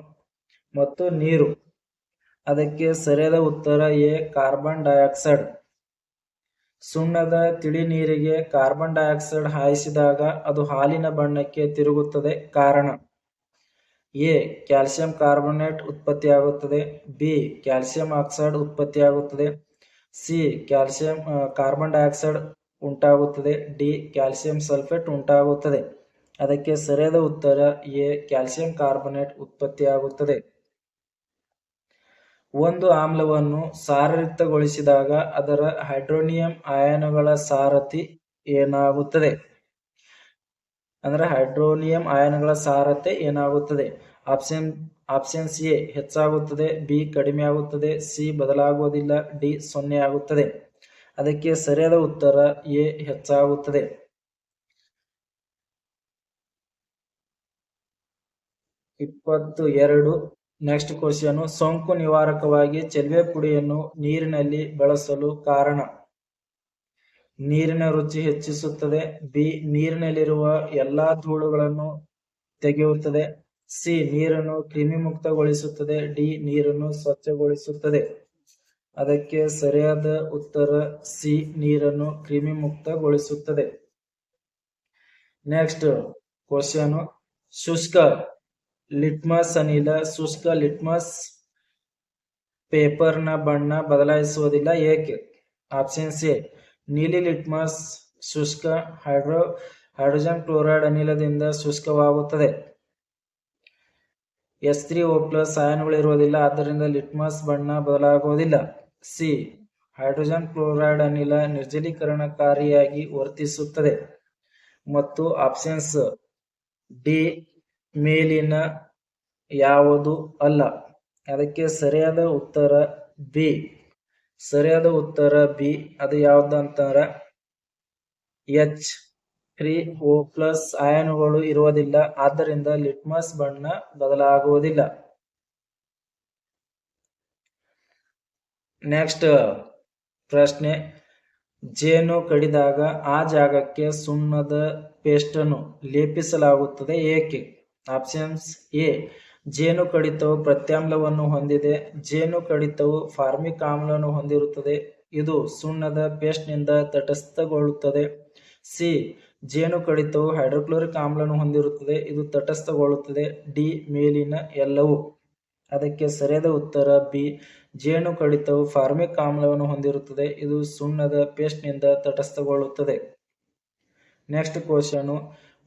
A: ಮತ್ತು ನೀರು. ಅದಕ್ಕೆ ಸರಿಯಾದ ಉತ್ತರ ಎ ಕಾರ್ಬನ್ ಡೈಆಕ್ಸೈಡ್. ಸುಣ್ಣದ ತಿಳಿ ನೀರಿಗೆ ಕಾರ್ಬನ್ ಡೈಆಕ್ಸೈಡ್ ಹಾಯಿಸಿದಾಗ ಅದು ಹಾಲಿನ ಬಣ್ಣಕ್ಕೆ ತಿರುಗುತ್ತದೆ. ಕಾರಣ? ಎ ಕ್ಯಾಲ್ಸಿಯಂ ಕಾರ್ಬೋನೇಟ್ ಉತ್ಪತ್ತಿಯಾಗುತ್ತದೆ, ಬಿ ಕ್ಯಾಲ್ಸಿಯಂ ಆಕ್ಸೈಡ್ ಉತ್ಪತ್ತಿಯಾಗುತ್ತದೆ, ಸಿ ಕ್ಯಾಲ್ಸಿಯಂ ಕಾರ್ಬನ್ ಡೈಆಕ್ಸೈಡ್ ಉಂಟಾಗುತ್ತದೆ, ಡಿ ಕ್ಯಾಲ್ಸಿಯಂ ಸಲ್ಫೇಟ್ ಉಂಟಾಗುತ್ತದೆ. ಅದಕ್ಕೆ ಸರಿಯಾದ ಉತ್ತರ ಎ ಕ್ಯಾಲ್ಸಿಯಂ ಕಾರ್ಬೋನೇಟ್ ಉತ್ಪತ್ತಿಯಾಗುತ್ತದೆ. ಒಂದು ಆಮ್ಲವನ್ನು ಸಾರಯುಕ್ತಗೊಳಿಸಿದಾಗ ಅದರ ಹೈಡ್ರೋನಿಯಂ ಅಯಾನುಗಳ ಸಾರಥಿ ಏನಾಗುತ್ತದೆ? ಅಂದ್ರೆ ಹೈಡ್ರೋನಿಯಂ ಅಯಾನುಗಳ ಸಾರಥ್ಯ ಏನಾಗುತ್ತದೆ? ಆಪ್ಷನ್ ಸಿ ಹೆಚ್ಚಾಗುತ್ತದೆ, ಬಿ ಕಡಿಮೆ ಆಗುತ್ತದೆ, ಸಿ ಬದಲಾಗುವುದಿಲ್ಲ, ಡಿ 0 ಆಗುತ್ತದೆ. ಅದಕ್ಕೆ ಸರಿಯಾದ ಉತ್ತರ ಎ ಹೆಚ್ಚಾಗುತ್ತದೆ. ನೆಕ್ಸ್ಟ್ ಕ್ವಶನ್, ಸೋಂಕು ನಿವಾರಕವಾಗಿ ಚೆಲುವೆ ಪುಡಿಯನ್ನು ನೀರಿನಲ್ಲಿ ಬಳಸಲು ಕಾರಣ? ನೀರಿನ ರುಚಿ ಹೆಚ್ಚಿಸುತ್ತದೆ, ಬಿ ನೀರಿನಲ್ಲಿರುವ ಎಲ್ಲಾ ಧೂಳುಗಳನ್ನು ತೆಗೆಯುತ್ತದೆ, ಸಿ ನೀರನ್ನು ಕ್ರಿಮಿಮುಕ್ತಗೊಳಿಸುತ್ತದೆ, ಡಿ ನೀರನ್ನು ಸ್ವಚ್ಛಗೊಳಿಸುತ್ತದೆ. ಅದಕ್ಕೆ ಸರಿಯಾದ ಉತ್ತರ ಸಿ ನೀರನ್ನು ಕ್ರಿಮಿಮುಕ್ತಗೊಳಿಸುತ್ತದೆ. ನೆಕ್ಸ್ಟ್ ಕ್ವಶನ್, ಶುಷ್ಕ ಲಿಟ್ಮಸ್ ಅನಿಲ ಶುಷ್ಕ ಲಿಟ್ಮಸ್ ಪೇಪರ್ನ ಬಣ್ಣ ಬದಲಾಯಿಸುವುದಿಲ್ಲ, ಏಕೆ? ಆಪ್ಷನ್ ಸಿ ನೀಲಿ ಲಿಟ್ಮಸ್ ಶುಷ್ಕ ಹೈಡ್ರೋಜನ್ ಕ್ಲೋರೈಡ್ ಅನಿಲದಿಂದ ಶುಷ್ಕವಾಗುತ್ತದೆ. H3O+ ಅಯಾನುಗಳಿರುವುದಿಲ್ಲ, ಆದ್ದರಿಂದ ಲಿಟ್ಮಸ್ ಬಣ್ಣ ಬದಲಾಗುವುದಿಲ್ಲ. ಸಿ ಹೈಡ್ರೋಜನ್ ಕ್ಲೋರೈಡ್ ಅನಿಲ ನಿರ್ಜಲೀಕರಣಕಾರಿಯಾಗಿ ವರ್ತಿಸುತ್ತದೆ. ಮತ್ತು ಆಪ್ಷನ್ಸ್ ಡಿ ಮೇಲಿನ ಯಾವುದು ಅಲ್ಲ. ಅದಕ್ಕೆ ಸರಿಯಾದ ಉತ್ತರ ಬಿ. ಸರಿಯಾದ ಉತ್ತರ ಬಿ. ಅದು ಯಾವ್ದು ಅಂತಾರ H3O+ ಅಯಾನುಗಳು ಇರುವುದಿಲ್ಲ, ಆದ್ದರಿಂದ ಲಿಟ್ಮಸ್ ಬಣ್ಣ ಬದಲಾಗುವುದಿಲ್ಲ. ನೆಕ್ಸ್ಟ್ ಪ್ರಶ್ನೆ, ಜೇನು ಕಡಿದಾಗ ಆ ಜಾಗಕ್ಕೆ ಸುಣ್ಣದ ಪೇಸ್ಟನ್ನು ಲೇಪಿಸಲಾಗುತ್ತದೆ, ಏಕೆ? ಆಪ್ಷನ್ಸ್ ಎ ಜೇನು ಕಡಿತವು ಪ್ರತ್ಯಾಮ್ಲವನ್ನು ಹೊಂದಿದೆ, ಜೇನು ಕಡಿತವು ಫಾರ್ಮಿಕ್ ಆಮ್ಲವನ್ನು ಹೊಂದಿರುತ್ತದೆ, ಇದು ಸುಣ್ಣದ ಪೇಸ್ಟ್ನಿಂದ ತಟಸ್ಥಗೊಳ್ಳುತ್ತದೆ, ಸಿ ಜೇನು ಕಡಿತವು ಹೈಡ್ರೋಕ್ಲೋರಿಕ್ ಆಮ್ಲವನ್ನು ಹೊಂದಿರುತ್ತದೆ, ಇದು ತಟಸ್ಥಗೊಳ್ಳುತ್ತದೆ, ಡಿ ಮೇಲಿನ ಎಲ್ಲವೂ. ಅದಕ್ಕೆ ಸರಿಯಾದ ಉತ್ತರ ಬಿ ಜೇನು ಕಡಿತವು ಫಾರ್ಮಿಕ್ ಆಮ್ಲವನ್ನು ಹೊಂದಿರುತ್ತದೆ, ಇದು ಸುಣ್ಣದ ಪೇಸ್ಟ್ನಿಂದ ತಟಸ್ಥಗೊಳ್ಳುತ್ತದೆ. ನೆಕ್ಸ್ಟ್ ಕ್ವಶನ್,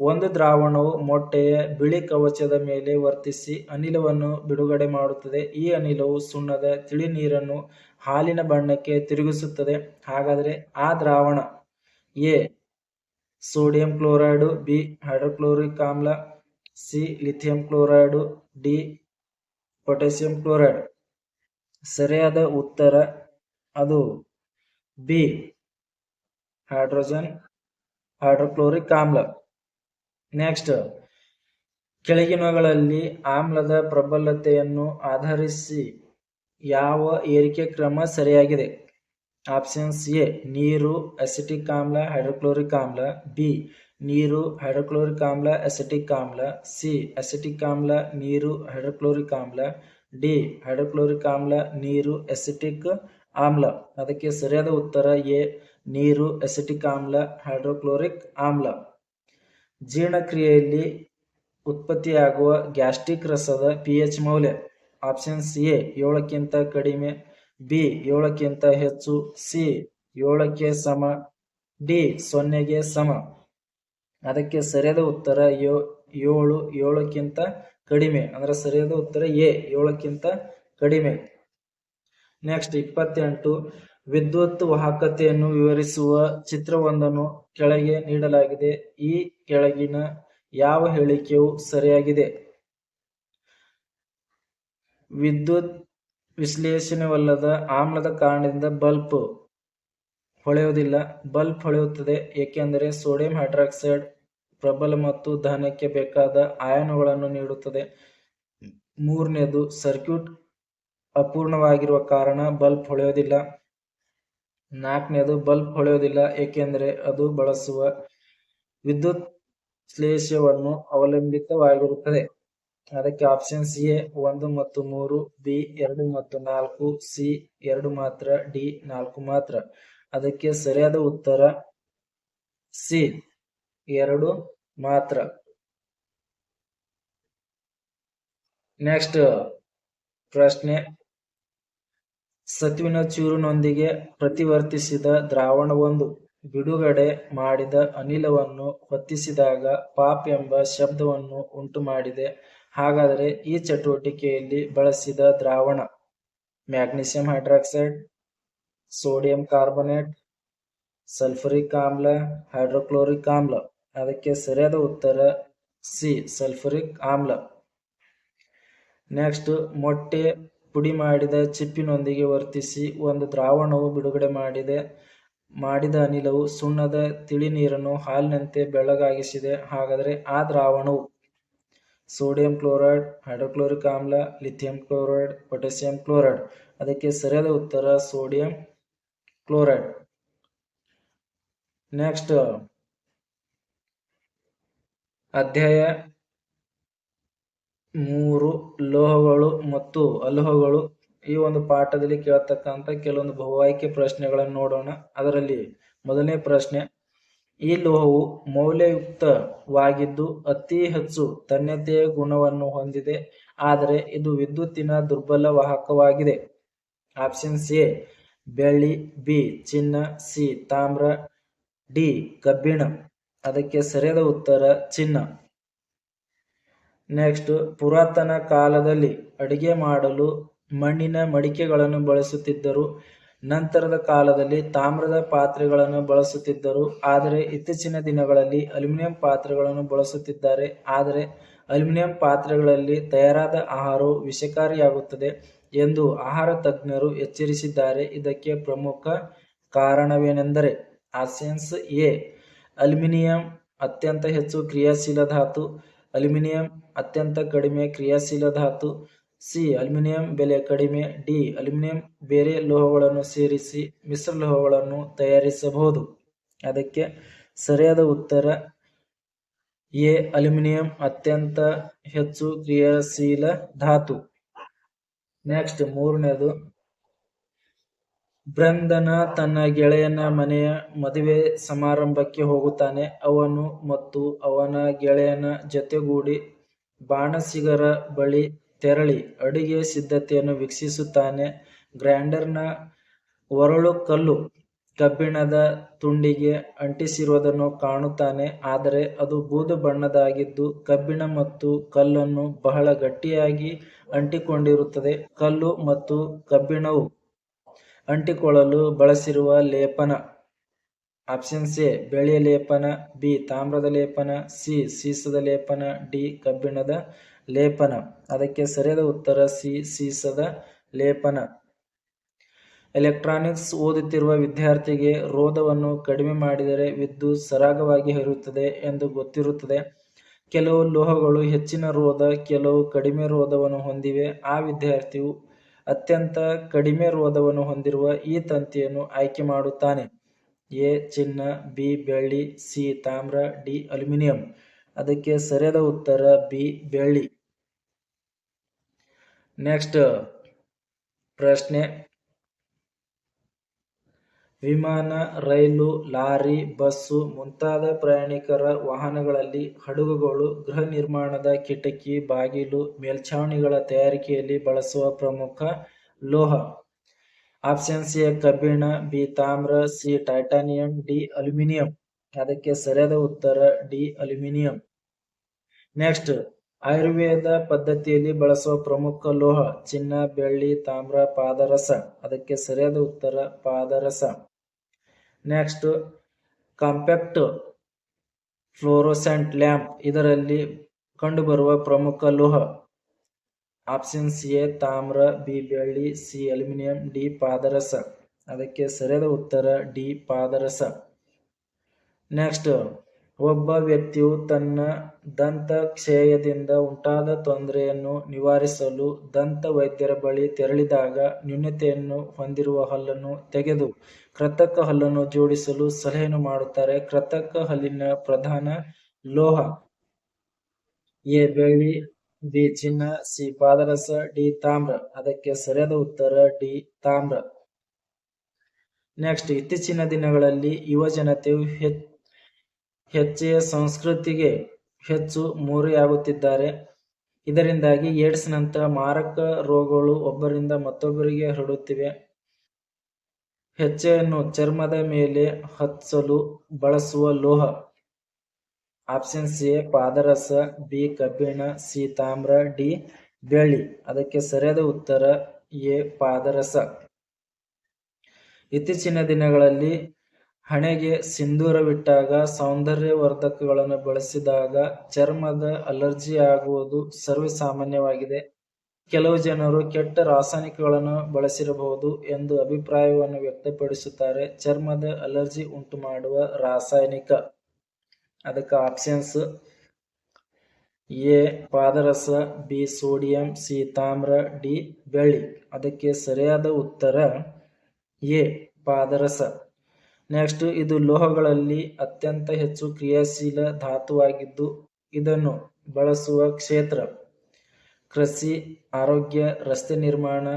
A: ಒಂದು ದ್ರಾವಣವು ಮೊಟ್ಟೆಯ ಬಿಳಿ ಕವಚದ ಮೇಲೆ ವರ್ತಿಸಿ ಅನಿಲವನ್ನು ಬಿಡುಗಡೆ ಮಾಡುತ್ತದೆ. ಈ ಅನಿಲವು ಸುಣ್ಣದ ತಿಳಿ ನೀರನ್ನು ಹಾಲಿನ ಬಣ್ಣಕ್ಕೆ ತಿರುಗಿಸುತ್ತದೆ. ಹಾಗಾದರೆ ಆ ದ್ರಾವಣ A sodium chloride, B hydrochloric ಆಮ್ಲ, C lithium chloride, D potassium chloride. ಸರಿಯಾದ ಉತ್ತರ ಅದು ಬಿ ಹೈಡ್ರೋಕ್ಲೋರಿಕ್ ಆಮ್ಲ. ನೆಕ್ಸ್ಟ್, ಕೆಳಗಿನವುಗಳಲ್ಲಿ ಆಮ್ಲದ ಪ್ರಬಲತೆಯನ್ನು ಆಧರಿಸಿ ಯಾವ ಏರಿಕೆ ಕ್ರಮ ಸರಿಯಾಗಿದೆ? ಆಪ್ಷನ್ಸ್ ಎ ನೀರು, ಅಸಿಟಿಕ್ ಆಮ್ಲ, ಹೈಡ್ರೋಕ್ಲೋರಿಕ್ ಆಮ್ಲ. ಬಿ ನೀರು, ಹೈಡ್ರೋಕ್ಲೋರಿಕ್ ಆಮ್ಲ, ಅಸಿಟಿಕ್ ಆಮ್ಲ. ಸಿ ಅಸಿಟಿಕ್ ಆಮ್ಲ, ನೀರು, ಹೈಡ್ರೋಕ್ಲೋರಿಕ್ ಆಮ್ಲ. ಡಿ ಹೈಡ್ರೋಕ್ಲೋರಿಕ್ ಆಮ್ಲ, ನೀರು, ಅಸಿಟಿಕ್ ಆಮ್ಲ. ಅದಕ್ಕೆ ಸರಿಯಾದ ಉತ್ತರ ಎ ನೀರು, ಅಸಿಟಿಕ್ ಆಮ್ಲ, ಹೈಡ್ರೋಕ್ಲೋರಿಕ್ ಆಮ್ಲ. ಜೀರ್ಣಕ್ರಿಯೆಯಲ್ಲಿ ಉತ್ಪತ್ತಿಯಾಗುವ ಗ್ಯಾಸ್ಟ್ರಿಕ್ ರಸದ pH ಮೌಲ್ಯ. ಆಪ್ಷನ್ಸ್ ಎ 7ಕ್ಕಿಂತ ಕಡಿಮೆ, ಬಿ 7ಕ್ಕಿಂತ ಹೆಚ್ಚು, ಸಿ 7ಕ್ಕೆ ಸಮ, ಡಿ 0ಗೆ ಸಮ. ಅದಕ್ಕೆ ಸರಿಯಾದ ಉತ್ತರ 7ಕ್ಕಿಂತ ಕಡಿಮೆ. ಅಂದ್ರೆ ಸರಿಯಾದ ಉತ್ತರ ಎ 7ಕ್ಕಿಂತ ಕಡಿಮೆ. ನೆಕ್ಸ್ಟ್ 28 ವಿದ್ಯುತ್ ವಾಹಕತೆಯನ್ನು ವಿವರಿಸುವ ಚಿತ್ರವೊಂದನ್ನು ಕೆಳಗೆ ನೀಡಲಾಗಿದೆ. ಈ ಕೆಳಗಿನ ಯಾವ ಹೇಳಿಕೆಯು ಸರಿಯಾಗಿದೆ? ವಿದ್ಯುತ್ ವಿಶ್ಲೇಷಣೆವಲ್ಲದ ಆಮ್ಲದ ಕಾರಣದಿಂದ ಬಲ್ಬ್ ಹೊಳೆಯುವುದಿಲ್ಲ. ಬಲ್ಬ್ ಹೊಳೆಯುತ್ತದೆ ಏಕೆಂದರೆ ಸೋಡಿಯಂ ಹೈಡ್ರಾಕ್ಸೈಡ್ ಪ್ರಬಲ ಮತ್ತು ದಹನಕ್ಕೆ ಬೇಕಾದ ಅಯಾನುಗಳನ್ನು ನೀಡುತ್ತದೆ. ಮೂರನೇದು ಸರ್ಕ್ಯೂಟ್ ಅಪೂರ್ಣವಾಗಿರುವ ಕಾರಣ ಬಲ್ಬ್ ಹೊಳೆಯುವುದಿಲ್ಲ. ನಾಲ್ಕನೇದು ಬಲ್ಬ್ ಹೊಳೆಯುವುದಿಲ್ಲ ಏಕೆಂದರೆ ಅದು ಬಳಸುವ ವಿದ್ಯುತ್ ಶ್ಲೇಷವನ್ನು ಅವಲಂಬಿತವಾಗಿರುತ್ತದೆ. ಅದಕ್ಕೆ ಆಪ್ಷನ್ಸ್ ಎ 1 ಮತ್ತು 3, ಬಿ 2 ಮತ್ತು 4, ಸಿ 2 ಮಾತ್ರ, ಡಿ 4 ಮಾತ್ರ. ಅದಕ್ಕೆ ಸರಿಯಾದ ಉತ್ತರ ಸಿ 2 ಮಾತ್ರ. ನೆಕ್ಸ್ಟ್ ಪ್ರಶ್ನೆ, ಸತುವಿನ ಚೂರಿನೊಂದಿಗೆ ಪ್ರತಿವರ್ತಿಸಿದ ದ್ರಾವಣವೊಂದು ಬಿಡುಗಡೆ ಮಾಡಿದ ಅನಿಲವನ್ನು ಹೊತ್ತಿಸಿದಾಗ ಪಾಪ್ ಎಂಬ ಶಬ್ದವನ್ನು ಉಂಟು ಮಾಡಿದೆ. ಹಾಗಾದರೆ ಈ ಚಟುವಟಿಕೆಯಲ್ಲಿ ಬಳಸಿದ ದ್ರಾವಣ magnesium hydroxide, sodium carbonate, sulphuric ಆಮ್ಲ, ಹೈಡ್ರೋಕ್ಲೋರಿಕ್ ಆಮ್ಲ. ಅದಕ್ಕೆ ಸರಿಯಾದ ಉತ್ತರ ಸಿ ಸಲ್ಫರಿಕ್ ಆಮ್ಲ. ನೆಕ್ಸ್ಟ್, ಮೊಟ್ಟೆ ಪುಡಿ ಮಾಡಿದ ಚಿಪ್ಪಿನೊಂದಿಗೆ ವರ್ತಿಸಿ ಒಂದು ದ್ರಾವಣವು ಬಿಡುಗಡೆ ಮಾಡಿದ ಅನಿಲವು ಸುಣ್ಣದ ತಿಳಿ ನೀರನ್ನು ಹಾಲಿನಂತೆ ಬೆಳ್ಳಗಾಗಿಸಿದೆ. ಹಾಗಾದರೆ ಆ ದ್ರಾವಣವು ಸೋಡಿಯಂ ಕ್ಲೋರೈಡ್, ಹೈಡ್ರೋಕ್ಲೋರಿಕ್ ಆಮ್ಲ, ಲಿಥಿಯಂ ಕ್ಲೋರೈಡ್, ಪೊಟ್ಯಾಸಿಯಂ ಕ್ಲೋರೈಡ್. ಅದಕ್ಕೆ ಸರಿಯಾದ ಉತ್ತರ ಸೋಡಿಯಂ ಕ್ಲೋರೈಡ್. ನೆಕ್ಸ್ಟ್ ಅಧ್ಯಾಯ 3 ಲೋಹಗಳು ಮತ್ತು ಅಲೋಹಗಳು. ಈ ಒಂದು ಪಾಠದಲ್ಲಿ ಕೇಳತಕ್ಕಂಥ ಕೆಲವೊಂದು ಬಹುಆಯ್ಕೆ ಪ್ರಶ್ನೆಗಳನ್ನು ನೋಡೋಣ. ಅದರಲ್ಲಿ ಮೊದಲನೇ ಪ್ರಶ್ನೆ, ಈ ಲೋಹವು ಮೌಲ್ಯಯುಕ್ತವಾಗಿದ್ದು ಅತಿ ಹೆಚ್ಚು ತನ್ಯತೆಯ ಗುಣವನ್ನು ಹೊಂದಿದೆ, ಆದರೆ ಇದು ವಿದ್ಯುತ್ತಿನ ದುರ್ಬಲ ವಾಹಕವಾಗಿದೆ. ಆಪ್ಷನ್ಸ್ ಎ ಬೆಳ್ಳಿ, ಬಿ ಚಿನ್ನ, ಸಿ ತಾಮ್ರ, ಡಿ ಕಬ್ಬಿಣ. ಅದಕ್ಕೆ ಸರಿಯಾದ ಉತ್ತರ ಚಿನ್ನ. ನೆಕ್ಸ್ಟ್, ಪುರಾತನ ಕಾಲದಲ್ಲಿ ಅಡಿಗೆ ಮಾಡಲು ಮಣ್ಣಿನ ಮಡಿಕೆಗಳನ್ನು ಬಳಸುತ್ತಿದ್ದರು. ನಂತರದ ಕಾಲದಲ್ಲಿ ತಾಮ್ರದ ಪಾತ್ರೆಗಳನ್ನು ಬಳಸುತ್ತಿದ್ದರು. ಆದರೆ ಇತ್ತೀಚಿನ ದಿನಗಳಲ್ಲಿ ಅಲ್ಯೂಮಿನಿಯಂ ಪಾತ್ರೆಗಳನ್ನು ಬಳಸುತ್ತಿದ್ದಾರೆ. ಆದರೆ ಅಲ್ಯೂಮಿನಿಯಂ ಪಾತ್ರೆಗಳಲ್ಲಿ ತಯಾರಾದ ಆಹಾರವು ವಿಷಕಾರಿಯಾಗುತ್ತದೆ ಎಂದು ಆಹಾರ ತಜ್ಞರು ಎಚ್ಚರಿಸಿದ್ದಾರೆ. ಇದಕ್ಕೆ ಪ್ರಮುಖ ಕಾರಣವೇನೆಂದರೆ ಆಪ್ಷನ್ಸ್ ಎ ಅಲ್ಯೂಮಿನಿಯಂ ಅತ್ಯಂತ ಹೆಚ್ಚು ಕ್ರಿಯಾಶೀಲ ಧಾತು, ಅಲ್ಯೂಮಿನಿಯಂ ಅತ್ಯಂತ ಕಡಿಮೆ ಕ್ರಿಯಾಶೀಲ ಧಾತು, ಸಿ ಅಲ್ಯೂಮಿನಿಯಂ ಬೆಲೆ ಕಡಿಮೆ, ಡಿ ಅಲ್ಯೂಮಿನಿಯಂ ಬೇರೆ ಲೋಹಗಳನ್ನು ಸೇರಿಸಿ ಮಿಶ್ರಲೋಹಗಳನ್ನು ತಯಾರಿಸಬಹುದು. ಅದಕ್ಕೆ ಸರಿಯಾದ ಉತ್ತರ ಎ ಅಲ್ಯೂಮಿನಿಯಂ ಅತ್ಯಂತ ಹೆಚ್ಚು ಕ್ರಿಯಾಶೀಲ ಧಾತು. ನೆಕ್ಸ್ಟ್ ಮೂರನೇದು, ಬ್ರಂದನ ತನ್ನ ಗೆಳೆಯನ ಮನೆಯ ಮದುವೆ ಸಮಾರಂಭಕ್ಕೆ ಹೋಗುತ್ತಾನೆ. ಅವನು ಮತ್ತು ಅವನ ಗೆಳೆಯನ ಜೊತೆಗೂಡಿ ಬಾಣಸಿಗರ ಬಳಿ ತೆರಳಿ ಅಡುಗೆ ಸಿದ್ಧತೆಯನ್ನು ವೀಕ್ಷಿಸುತ್ತಾನೆ. ಗ್ರೈಂಡರ್ನ ಒರಳು ಕಲ್ಲು ಕಬ್ಬಿಣದ ತುಂಡಿಗೆ ಅಂಟಿಸಿರುವುದನ್ನು ಕಾಣುತ್ತಾನೆ. ಆದರೆ ಅದು ಬೂದು ಬಣ್ಣದಾಗಿದ್ದು ಕಬ್ಬಿಣ ಮತ್ತು ಕಲ್ಲನ್ನು ಬಹಳ ಗಟ್ಟಿಯಾಗಿ ಅಂಟಿಕೊಂಡಿರುತ್ತದೆ. ಕಲ್ಲು ಮತ್ತು ಕಬ್ಬಿಣವು ಅಂಟಿಕೊಳ್ಳಲು ಬಳಸಿರುವ ಲೇಪನ ಆಪ್ಷನ್ಸ್ ಎ ಬೆಳ್ಳಿಯ ಲೇಪನ, ಬಿ ತಾಮ್ರದ ಲೇಪನ, ಸಿ ಸೀಸದ ಲೇಪನ, ಡಿ ಕಬ್ಬಿಣದ ಲೇಪನ. ಅದಕ್ಕೆ ಸರಿಯಾದ ಉತ್ತರ ಸಿ ಸೀಸದ ಲೇಪನ. ಎಲೆಕ್ಟ್ರಾನಿಕ್ಸ್ ಓದುತ್ತಿರುವ ವಿದ್ಯಾರ್ಥಿಗೆ ರೋಧವನ್ನು ಕಡಿಮೆ ಮಾಡಿದರೆ ವಿದ್ಯುತ್ ಸರಾಗವಾಗಿ ಹರಿಯುತ್ತದೆ ಎಂದು ಗೊತ್ತಿರುತ್ತದೆ. ಕೆಲವು ಲೋಹಗಳು ಹೆಚ್ಚಿನ ರೋಧ, ಕೆಲವು ಕಡಿಮೆ ರೋಧವನ್ನು ಹೊಂದಿವೆ. ಆ ವಿದ್ಯಾರ್ಥಿಯು ಅತ್ಯಂತ ಕಡಿಮೆ ರೋಧವನ್ನು ಹೊಂದಿರುವ ಈ ತಂತಿಯನ್ನು ಆಯ್ಕೆ ಮಾಡುತ್ತಾನೆ? ಎ ಚಿನ್ನ, ಬಿ ಬೆಳ್ಳಿ, ಸಿ ತಾಮ್ರ, ಡಿ ಅಲ್ಯೂಮಿನಿಯಂ. ಅದಕ್ಕೆ ಸರಿಯಾದ ಉತ್ತರ ಬಿ ಬೆಳ್ಳಿ. ನೆಕ್ಸ್ಟ್ ಪ್ರಶ್ನೆ, ವಿಮಾನ, ರೈಲು, ಲಾರಿ, ಬಸ್ಸು ಮುಂತಾದ ಪ್ರಯಾಣಿಕರ ವಾಹನಗಳಲ್ಲಿ ಹಡಗುಗಳು, ಗೃಹ ನಿರ್ಮಾಣದ ಕಿಟಕಿ, ಬಾಗಿಲು, ಮೇಲ್ಛಾವಣಿಗಳ ತಯಾರಿಕೆಯಲ್ಲಿ ಬಳಸುವ ಪ್ರಮುಖ ಲೋಹ? ಆಪ್ಷನ್ಸ್ ಎ ಕಬ್ಬಿಣ, ಬಿ ತಾಮ್ರ, ಸಿ ಟೈಟಾನಿಯಂ, ಡಿ ಅಲ್ಯೂಮಿನಿಯಂ. ಅದಕ್ಕೆ ಸರಿಯಾದ ಉತ್ತರ ಡಿ ಅಲ್ಯೂಮಿನಿಯಂ. ನೆಕ್ಸ್ಟ್, ಆಯುರ್ವೇದ ಪದ್ಧತಿಯಲ್ಲಿ ಬಳಸುವ ಪ್ರಮುಖ ಲೋಹ? ಚಿನ್ನ, ಬೆಳ್ಳಿ, ತಾಮ್ರ, ಪಾದರಸ. ಅದಕ್ಕೆ ಸರಿಯಾದ ಉತ್ತರ ಪಾದರಸ. ನೆಕ್ಸ್ಟ್, ಕಾಂಪ್ಯಾಕ್ಟ್ ಫ್ಲೋರೋಸೆಂಟ್ ಲ್ಯಾಂಪ್ ಇದರಲ್ಲಿ ಕಂಡುಬರುವ ಪ್ರಮುಖ ಲೋಹ? ಆಪ್ಷನ್ಸ್ ಎ ತಾಮ್ರ, ಬಿ ಬೆಳ್ಳಿ, ಸಿ ಅಲ್ಯೂಮಿನಿಯಂ, ಡಿ ಪಾದರಸ. ಅದಕ್ಕೆ ಸರಿಯಾದ ಉತ್ತರ ಡಿ ಪಾದರಸ. ನೆಕ್ಸ್ಟ್, ಒಬ್ಬ ವ್ಯಕ್ತಿಯು ತನ್ನ ದಂತ ಕ್ಷಯದಿಂದ ಉಂಟಾದ ತೊಂದರೆಯನ್ನು ನಿವಾರಿಸಲು ದಂತ ವೈದ್ಯರ ಬಳಿ ತೆರಳಿದಾಗ ನ್ಯೂನತೆಯನ್ನು ಹೊಂದಿರುವ ಹಲ್ಲನ್ನು ತೆಗೆದು ಕೃತಕ ಹಲ್ಲನ್ನು ಜೋಡಿಸಲು ಸಲಹೆಯನ್ನು ಮಾಡುತ್ತಾರೆ. ಕೃತಕ ಹಲ್ಲಿನ ಪ್ರಧಾನ ಲೋಹ? ಎ ಬೆಳ್ಳಿ, ಬಿ ಚಿನ್ನ, ಸಿ ಪಾದರಸ, ಡಿ ತಾಮ್ರ. ಅದಕ್ಕೆ ಸರಿಯಾದ ಉತ್ತರ ಡಿ ತಾಮ್ರ. ನೆಕ್ಸ್ಟ್, ಇತ್ತೀಚಿನ ದಿನಗಳಲ್ಲಿ ಯುವ ಜನತೆಯು ಹೆಚ್ಚೆಯ ಸಂಸ್ಕೃತಿಗೆ ಹೆಚ್ಚು ಮೋರೆಯಾಗುತ್ತಿದ್ದಾರೆ. ಇದರಿಂದಾಗಿ ಏಡ್ಸ್ ನಂತಹ ಮಾರಕ ರೋಗಗಳು ಒಬ್ಬರಿಂದ ಮತ್ತೊಬ್ಬರಿಗೆ ಹರಡುತ್ತಿವೆ. ಹೆಜ್ಜೆಯನ್ನು ಚರ್ಮದ ಮೇಲೆ ಹಚ್ಚಲು ಬಳಸುವ ಲೋಹ? ಆಪ್ಷನ್ಸ್ ಎ ಪಾದರಸ, ಬಿ ಕಬ್ಬಿಣ, ಸಿ ತಾಮ್ರ, ಡಿ ಬೆಳ್ಳಿ. ಅದಕ್ಕೆ ಸರಿಯಾದ ಉತ್ತರ ಎ ಪಾದರಸ. ಇತ್ತೀಚಿನ ದಿನಗಳಲ್ಲಿ ಹಣೆಗೆ ಸಿಂಧೂರವಿಟ್ಟಾಗ, ಸೌಂದರ್ಯವರ್ಧಕಗಳನ್ನು ಬಳಸಿದಾಗ ಚರ್ಮದ ಅಲರ್ಜಿ ಆಗುವುದು ಸರ್ವೇಸಾಮಾನ್ಯವಾಗಿದೆ. ಕೆಲವು ಜನರು ಕೆಟ್ಟ ರಾಸಾಯನಿಕಗಳನ್ನು ಬಳಸಿರಬಹುದು ಎಂದು ಅಭಿಪ್ರಾಯವನ್ನು ವ್ಯಕ್ತಪಡಿಸುತ್ತಾರೆ. ಚರ್ಮದ ಅಲರ್ಜಿ ಉಂಟು ಮಾಡುವ ರಾಸಾಯನಿಕ? ಅದಕ್ಕೆ ಆಪ್ಷನ್ಸ್ ಎ ಪಾದರಸ, ಬಿ ಸೋಡಿಯಂ, ಸಿ ತಾಮ್ರ, ಡಿ ಬೆಳ್ಳಿ. ಅದಕ್ಕೆ ಸರಿಯಾದ ಉತ್ತರ ಎ ಪಾದರಸ. ನೆಕ್ಸ್ಟ್, ಇದು ಲೋಹಗಳಲ್ಲಿ ಅತ್ಯಂತ ಹೆಚ್ಚು ಕ್ರಿಯಾಶೀಲ ಧಾತುವಾಗಿದ್ದು ಇದನ್ನು ಬಳಸುವ ಕ್ಷೇತ್ರ? ಕೃಷಿ, ಆರೋಗ್ಯ, ರಸ್ತೆ ನಿರ್ಮಾಣ,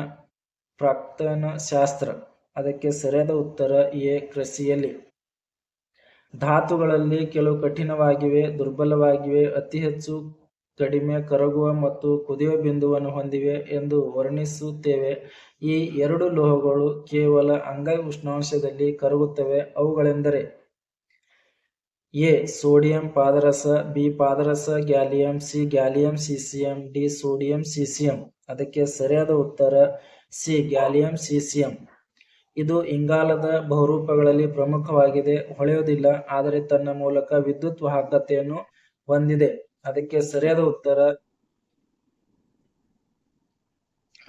A: ಪ್ರಾಕ್ತನಶಾಸ್ತ್ರ. ಅದಕ್ಕೆ ಸರಿಯಾದ ಉತ್ತರ ಎ ಕೃಷಿಯಲ್ಲಿ. ಧಾತುಗಳಲ್ಲಿ ಕೆಲವು ಕಠಿಣವಾಗಿವೆ, ದುರ್ಬಲವಾಗಿವೆ, ಅತಿ ಹೆಚ್ಚು ಕಡಿಮೆ ಕರಗುವ ಮತ್ತು ಕುದಿಯುವ ಬಿಂದುವನ್ನು ಹೊಂದಿವೆ ಎಂದು ವರ್ಣಿಸುತ್ತೇವೆ. ಈ ಎರಡು ಲೋಹಗಳು ಕೇವಲ ಅಂಗೈ ಉಷ್ಣಾಂಶದಲ್ಲಿ ಕರಗುತ್ತವೆ. ಅವುಗಳೆಂದರೆ ಎ ಸೋಡಿಯಂ ಪಾದರಸ, ಬಿ ಪಾದರಸ gallium, C gallium caesium, D sodium caesium. ಅದಕ್ಕೆ ಸರಿಯಾದ ಉತ್ತರ ಸಿ ಗ್ಯಾಲಿಯಂ ಸೀಸಿಯಂ. ಇದು ಇಂಗಾಲದ ಬಹುರೂಪಗಳಲ್ಲಿ ಪ್ರಮುಖವಾಗಿದೆ. ಹೊಳೆಯುವುದಿಲ್ಲ, ಆದರೆ ತನ್ನ ಮೂಲಕ ವಿದ್ಯುತ್ ವಾಹಕತೆಯನ್ನು ಹೊಂದಿದೆ. ಅದಕ್ಕೆ ಸರಿಯಾದ ಉತ್ತರ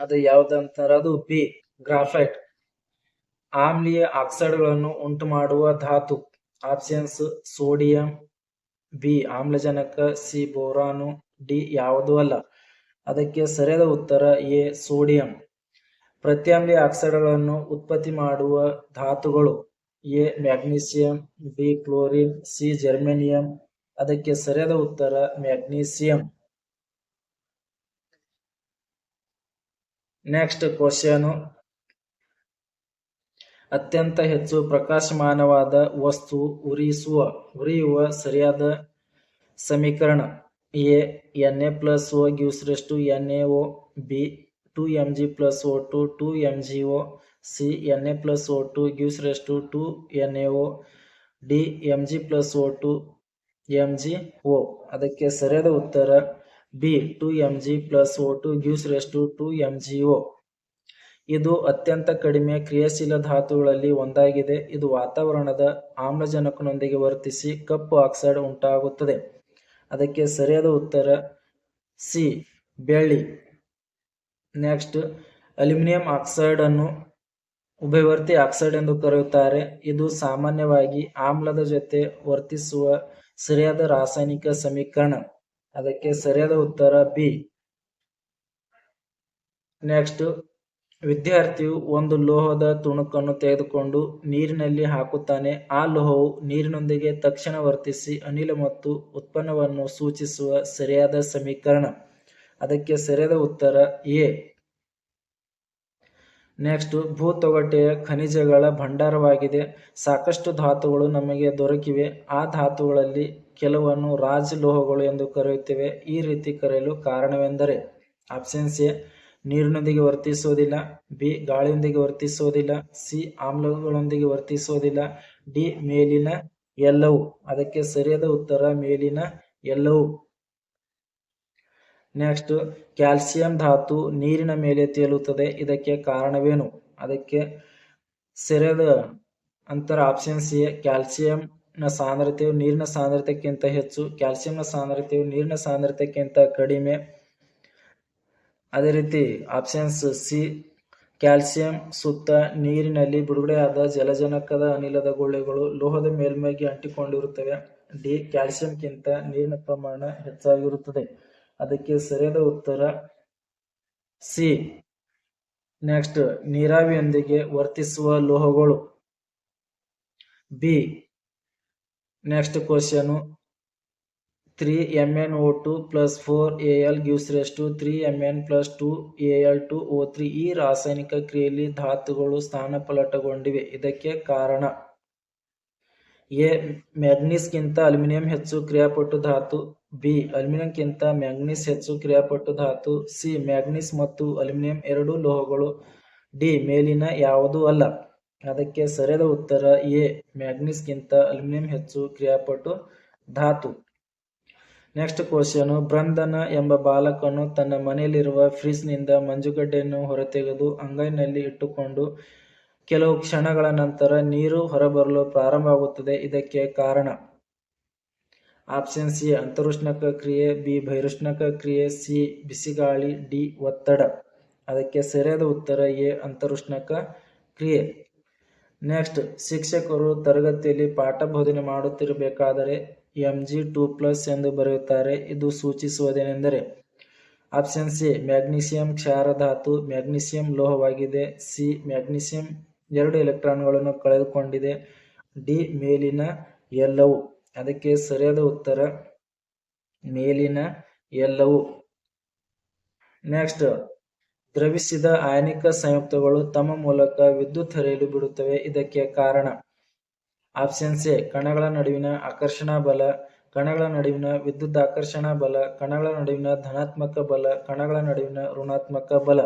A: ಅದು ಯಾವುದಂತಾರೆ ಅದು ಬಿ ಗ್ರಾಫೈಟ್. ಆಮ್ಲೀಯ ಆಕ್ಸೈಡ್ಗಳನ್ನು ಉಂಟು ಮಾಡುವ ಧಾತು? ಆಪ್ಷನ್ಸ್ ಸೋಡಿಯಂ, ಬಿ ಆಮ್ಲಜನಕ, ಸಿ ಬೋರಾನು, ಡಿ ಯಾವುದೂ ಅಲ್ಲ. ಅದಕ್ಕೆ ಸರಿಯಾದ ಉತ್ತರ ಎ ಸೋಡಿಯಂ. ಪ್ರತ್ಯಾಮ್ಲೀಯ ಆಕ್ಸೈಡ್ಗಳನ್ನು ಉತ್ಪತ್ತಿ ಮಾಡುವ ಧಾತುಗಳು? A magnesium, B chlorine, C germanium. ಅದಕ್ಕೆ ಸರಿಯಾದ ಉತ್ತರ ಮ್ಯಾಗ್ನೀಸಿಯಂ. ನೆಕ್ಸ್ಟ್ ಕ್ವಶನ್, ಅತ್ಯಂತ ಹೆಚ್ಚು ಪ್ರಕಾಶಮಾನವಾದ ವಸ್ತು ಉರಿಯುವ ಸರಿಯಾದ ಸಮೀಕರಣ? A Na+O gives NaO, B 2Mg+O2 2MgO, C Na+O2 gives 2NaO, D Mg+O2 MgO. ಅದಕ್ಕೆ ಸರಿಯಾದ ಉತ್ತರ ಬಿ 2Mg+O2 gives 2MgO. ಇದು ಅತ್ಯಂತ ಕಡಿಮೆ ಕ್ರಿಯಾಶೀಲ ಧಾತುಗಳಲ್ಲಿ ಒಂದಾಗಿದೆ. ಇದು ವಾತಾವರಣದ ಆಮ್ಲಜನಕನೊಂದಿಗೆ ವರ್ತಿಸಿ ಕಪ್ಪು ಆಕ್ಸೈಡ್ ಉಂಟಾಗುತ್ತದೆ. ಅದಕ್ಕೆ ಸರಿಯಾದ ಉತ್ತರ ಸಿ ಬೆಳ್ಳಿ. ನೆಕ್ಸ್ಟ್, ಅಲ್ಯೂಮಿನಿಯಂ ಆಕ್ಸೈಡ್ ಅನ್ನು ಉಭಯವರ್ತಿ ಆಕ್ಸೈಡ್ ಎಂದು ಕರೆಯುತ್ತಾರೆ. ಇದು ಸಾಮಾನ್ಯವಾಗಿ ಆಮ್ಲದ ಜೊತೆ ವರ್ತಿಸುವ ಸರಿಯಾದ ರಾಸಾಯನಿಕ ಸಮೀಕರಣ? ಅದಕ್ಕೆ ಸರಿಯಾದ ಉತ್ತರ ಬಿ. ನೆಕ್ಸ್ಟ್, ವಿದ್ಯಾರ್ಥಿಯು ಒಂದು ಲೋಹದ ತುಣುಕನ್ನು ತೆಗೆದುಕೊಂಡು ನೀರಿನಲ್ಲಿ ಹಾಕುತ್ತಾನೆ. ಆ ಲೋಹವು ನೀರಿನೊಂದಿಗೆ ತಕ್ಷಣ ವರ್ತಿಸಿ ಅನಿಲ ಮತ್ತು ಉತ್ಪನ್ನವನ್ನು ಸೂಚಿಸುವ ಸರಿಯಾದ ಸಮೀಕರಣ. ಅದಕ್ಕೆ ಸರಿಯಾದ ಉತ್ತರ ಎ. ನೆಕ್ಸ್ಟ್, ಭೂತೊಗಟೆಯ ಖನಿಜಗಳ ಭಂಡಾರವಾಗಿದೆ. ಸಾಕಷ್ಟು ಧಾತುಗಳು ನಮಗೆ ದೊರಕಿವೆ. ಆ ಧಾತುಗಳಲ್ಲಿ ಕೆಲವನ್ನು ರಾಜ್ ಲೋಹಗಳು ಎಂದು ಕರೆಯುತ್ತೇವೆ. ಈ ರೀತಿ ಕರೆಯಲು ಕಾರಣವೆಂದರೆ ಆಪ್ಷನ್ಸ್ ಎ ನೀರಿನೊಂದಿಗೆ ವರ್ತಿಸುವುದಿಲ್ಲ, ಬಿ ಗಾಳಿಯೊಂದಿಗೆ ವರ್ತಿಸುವುದಿಲ್ಲ, ಸಿ ಆಮ್ಲಗಳೊಂದಿಗೆ ವರ್ತಿಸುವುದಿಲ್ಲ, ಡಿ ಮೇಲಿನ ಎಲ್ಲವೂ. ಅದಕ್ಕೆ ಸರಿಯಾದ ಉತ್ತರ ಮೇಲಿನ ಎಲ್ಲವೂ. ನೆಕ್ಸ್ಟ್, ಕ್ಯಾಲ್ಸಿಯಂ ಧಾತು ನೀರಿನ ಮೇಲೆ ತೇಲುತ್ತದೆ. ಇದಕ್ಕೆ ಕಾರಣವೇನು? ಅದಕ್ಕೆ ಸರಿಯಾದ ಅಂತರ ಆಪ್ಷನ್ಸ್ ಎ ಕ್ಯಾಲ್ಸಿಯಂನ ಸಾಂದ್ರತೆಯು ನೀರಿನ ಸಾಂದ್ರತೆಗಿಂತ ಹೆಚ್ಚು, ಕ್ಯಾಲ್ಸಿಯಂನ ಸಾಂದ್ರತೆಯು ನೀರಿನ ಸಾಂದ್ರತೆಗಿಂತ ಕಡಿಮೆ. ಅದೇ ರೀತಿ ಆಪ್ಷನ್ಸ್ ಸಿ ಕ್ಯಾಲ್ಸಿಯಂ ಸುತ್ತ ನೀರಿನಲ್ಲಿ ಬಿಡುಗಡೆಯಾದ ಜಲಜನಕದ ಅನಿಲದ ಗುಳ್ಳೆಗಳು ಲೋಹದ ಮೇಲ್ಮೈಗೆ ಅಂಟಿಕೊಂಡಿರುತ್ತವೆ. ಡಿ ಕ್ಯಾಲ್ಸಿಯಂಗಿಂತ ನೀರಿನ ಪ್ರಮಾಣ ಹೆಚ್ಚಾಗಿರುತ್ತದೆ. ಅದಕ್ಕೆ ಸರಿಯಾದ ಉತ್ತರ ಸಿ. ನೆಕ್ಸ್ಟ್, ನೀರಾವಿಯೊಂದಿಗೆ ವರ್ತಿಸುವ ಲೋಹಗಳು B. Next question, 3MnO2 + 4Al gives rise to 3Mn + 2Al2O3. ಈ ರಾಸಾಯನಿಕ ಕ್ರಿಯೆಯಲ್ಲಿ ಧಾತುಗಳು ಸ್ಥಾನಪಲ್ಲಟಗೊಂಡಿವೆ. ಇದಕ್ಕೆ ಕಾರಣ ಎ ಮ್ಯಾಂಗನೀಸ್ಗಿಂತ ಅಲ್ಯೂಮಿನಿಯಂ ಹೆಚ್ಚು ಕ್ರಿಯಾಪಟು ಧಾತು, ಬಿ ಅಲ್ಯೂಮಿನಿಯಂಗಿಂತ ಮ್ಯಾಂಗನೀಸ್ ಹೆಚ್ಚು ಕ್ರಿಯಾಪಟು ಧಾತು, ಸಿ ಮ್ಯಾಂಗನೀಸ್ ಮತ್ತು ಅಲ್ಯೂಮಿನಿಯಂ ಎರಡೂ ಲೋಹಗಳು, ಡಿ ಮೇಲಿನ ಯಾವುದೂ ಅಲ್ಲ. ಅದಕ್ಕೆ ಸರಿಯಾದ ಉತ್ತರ ಎ ಮ್ಯಾಂಗನೀಸ್ಗಿಂತ ಅಲ್ಯೂಮಿನಿಯಂ ಹೆಚ್ಚು ಕ್ರಿಯಾಪಟು ಧಾತು. ನೆಕ್ಸ್ಟ್ ಕ್ವಶನ್, ಬ್ರಂದನ ಎಂಬ ಬಾಲಕನು ತನ್ನ ಮನೆಯಲ್ಲಿರುವ ಫ್ರಿಜ್ನಿಂದ ಮಂಜುಗಡ್ಡೆಯನ್ನು ಹೊರತೆಗೆದು ಅಂಗೈನಲ್ಲಿ ಇಟ್ಟುಕೊಂಡು ಕೆಲವು ಕ್ಷಣಗಳ ನಂತರ ನೀರು ಹೊರಬರಲು ಪ್ರಾರಂಭವಾಗುತ್ತದೆ. ಇದಕ್ಕೆ ಕಾರಣ ಆಪ್ಷನ್ಸ್ ಎ ಅಂತರುಷ್ಣಕ ಕ್ರಿಯೆ, ಬಿ ಬಹಿರುಷ್ಣಕ ಕ್ರಿಯೆ, ಸಿ ಬಿಸಿಗಾಳಿ, ಡಿ ಒತ್ತಡ. ಅದಕ್ಕೆ ಸರಿಯಾದ ಉತ್ತರ ಎ ಅಂತರುಷ್ಣಕ ಕ್ರಿಯೆ. ನೆಕ್ಸ್ಟ್, ಶಿಕ್ಷಕರು ತರಗತಿಯಲ್ಲಿ ಪಾಠ ಬೋಧನೆ ಮಾಡುತ್ತಿರಬೇಕಾದರೆ Mg2+ ಎಂದು ಬರೆಯುತ್ತಾರೆ. ಇದು ಸೂಚಿಸುವುದೇನೆಂದರೆ ಆಪ್ಷನ್ಸ್ ಎ ಮ್ಯಾಗ್ನೀಸಿಯಂ ಕ್ಷಾರಧಾತು ಮ್ಯಾಗ್ನೀಸಿಯಂ ಲೋಹವಾಗಿದೆ, ಸಿ ಮ್ಯಾಗ್ನೀಸಿಯಂ 2 ಎಲೆಕ್ಟ್ರಾನ್ಗಳನ್ನು ಕಳೆದುಕೊಂಡಿದೆ, ಡಿ ಮೇಲಿನ ಎಲ್ಲವೂ. ಅದಕ್ಕೆ ಸರಿಯಾದ ಉತ್ತರ ಮೇಲಿನ ಎಲ್ಲವೂ. ನೆಕ್ಸ್ಟ್, ದ್ರವಿಸಿದ ಆಯನಿಕ ಸಂಯುಕ್ತಗಳು ತಮ್ಮ ಮೂಲಕ ವಿದ್ಯುತ್ ಹರಿಯಲು ಬಿಡುತ್ತವೆ. ಇದಕ್ಕೆ ಕಾರಣ ಆಪ್ಷನ್ಸ್ ಎ ಕಣಗಳ ನಡುವಿನ ಆಕರ್ಷಣಾ ಬಲ, ಕಣಗಳ ನಡುವಿನ ವಿದ್ಯುದಾಕರ್ಷಣಾ ಬಲ, ಕಣಗಳ ನಡುವಿನ ಧನಾತ್ಮಕ ಬಲ, ಕಣಗಳ ನಡುವಿನ ಋಣಾತ್ಮಕ ಬಲ.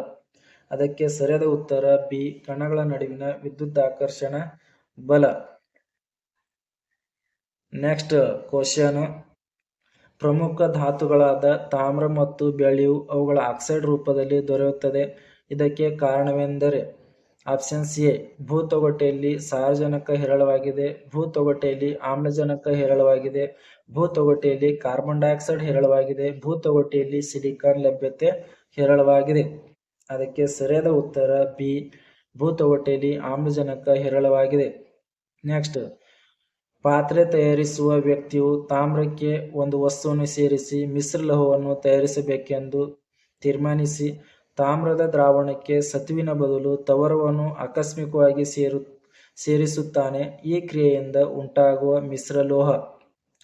A: ಅದಕ್ಕೆ ಸರಿಯಾದ ಉತ್ತರ ಬಿ ಕಣಗಳ ನಡುವಿನ ವಿದ್ಯುದಾಕರ್ಷಣ ಬಲ. ನೆಕ್ಸ್ಟ್ ಕ್ವಶನ್, ಪ್ರಮುಖ ಧಾತುಗಳಾದ ತಾಮ್ರ ಮತ್ತು ಬೆಳ್ಳಿಯು ಅವುಗಳ ಆಕ್ಸೈಡ್ ರೂಪದಲ್ಲಿ ದೊರೆಯುತ್ತದೆ. ಇದಕ್ಕೆ ಕಾರಣವೆಂದರೆ ಆಪ್ಷನ್ಸ್ ಎ ಭೂತೊಗಟೆಯಲ್ಲಿ ಸಾರಜನಕ ಹೇರಳವಾಗಿದೆ, ಭೂತೊಗಟೆಯಲ್ಲಿ ಆಮ್ಲಜನಕ ಹೇರಳವಾಗಿದೆ, ಭೂತೊಗಟೆಯಲ್ಲಿ ಕಾರ್ಬನ್ ಡೈಆಕ್ಸೈಡ್ ಹೇರಳವಾಗಿದೆ, ಭೂತೊಗಟೆಯಲ್ಲಿ ಸಿಲಿಕಾನ್ ಲಭ್ಯತೆ ಹೇರಳವಾಗಿದೆ. ಅದಕ್ಕೆ ಸರಿಯಾದ ಉತ್ತರ ಬಿ ಭೂತೊಗಟೆಯಲ್ಲಿ ಆಮ್ಲಜನಕ ಹೇರಳವಾಗಿದೆ. ನೆಕ್ಸ್ಟ್, ಪಾತ್ರೆ ತಯಾರಿಸುವ ವ್ಯಕ್ತಿಯು ತಾಮ್ರಕ್ಕೆ ಒಂದು ವಸ್ತುವನ್ನು ಸೇರಿಸಿ ಮಿಶ್ರಲೋಹವನ್ನು ತಯಾರಿಸಬೇಕೆಂದು ತೀರ್ಮಾನಿಸಿ ತಾಮ್ರದ ದ್ರಾವಣಕ್ಕೆ ಸತುವಿನ ಬದಲು ತವರವನ್ನು ಆಕಸ್ಮಿಕವಾಗಿ ಸೇರಿಸುತ್ತಾನೆ. ಈ ಕ್ರಿಯೆಯಿಂದ ಉಂಟಾಗುವ ಮಿಶ್ರಲೋಹ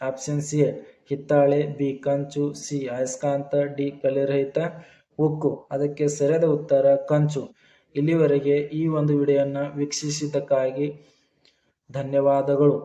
A: ಆಪ್ಷನ್ಸ್ ಎ ಹಿತ್ತಾಳೆ, ಬಿ ಕಂಚು, ಸಿ ಅಯಸ್ಕಾಂತ, ಡಿ ಕಲೆರಹಿತ ಉಕ್ಕು. ಅದಕ್ಕೆ ಸರಿಯಾದ ಉತ್ತರ ಕಂಚು. ಇಲ್ಲಿವರೆಗೆ ಈ ಒಂದು ವಿಡಿಯೋನ ವೀಕ್ಷಿಸಿದ್ದಕ್ಕಾಗಿ ಧನ್ಯವಾದಗಳು.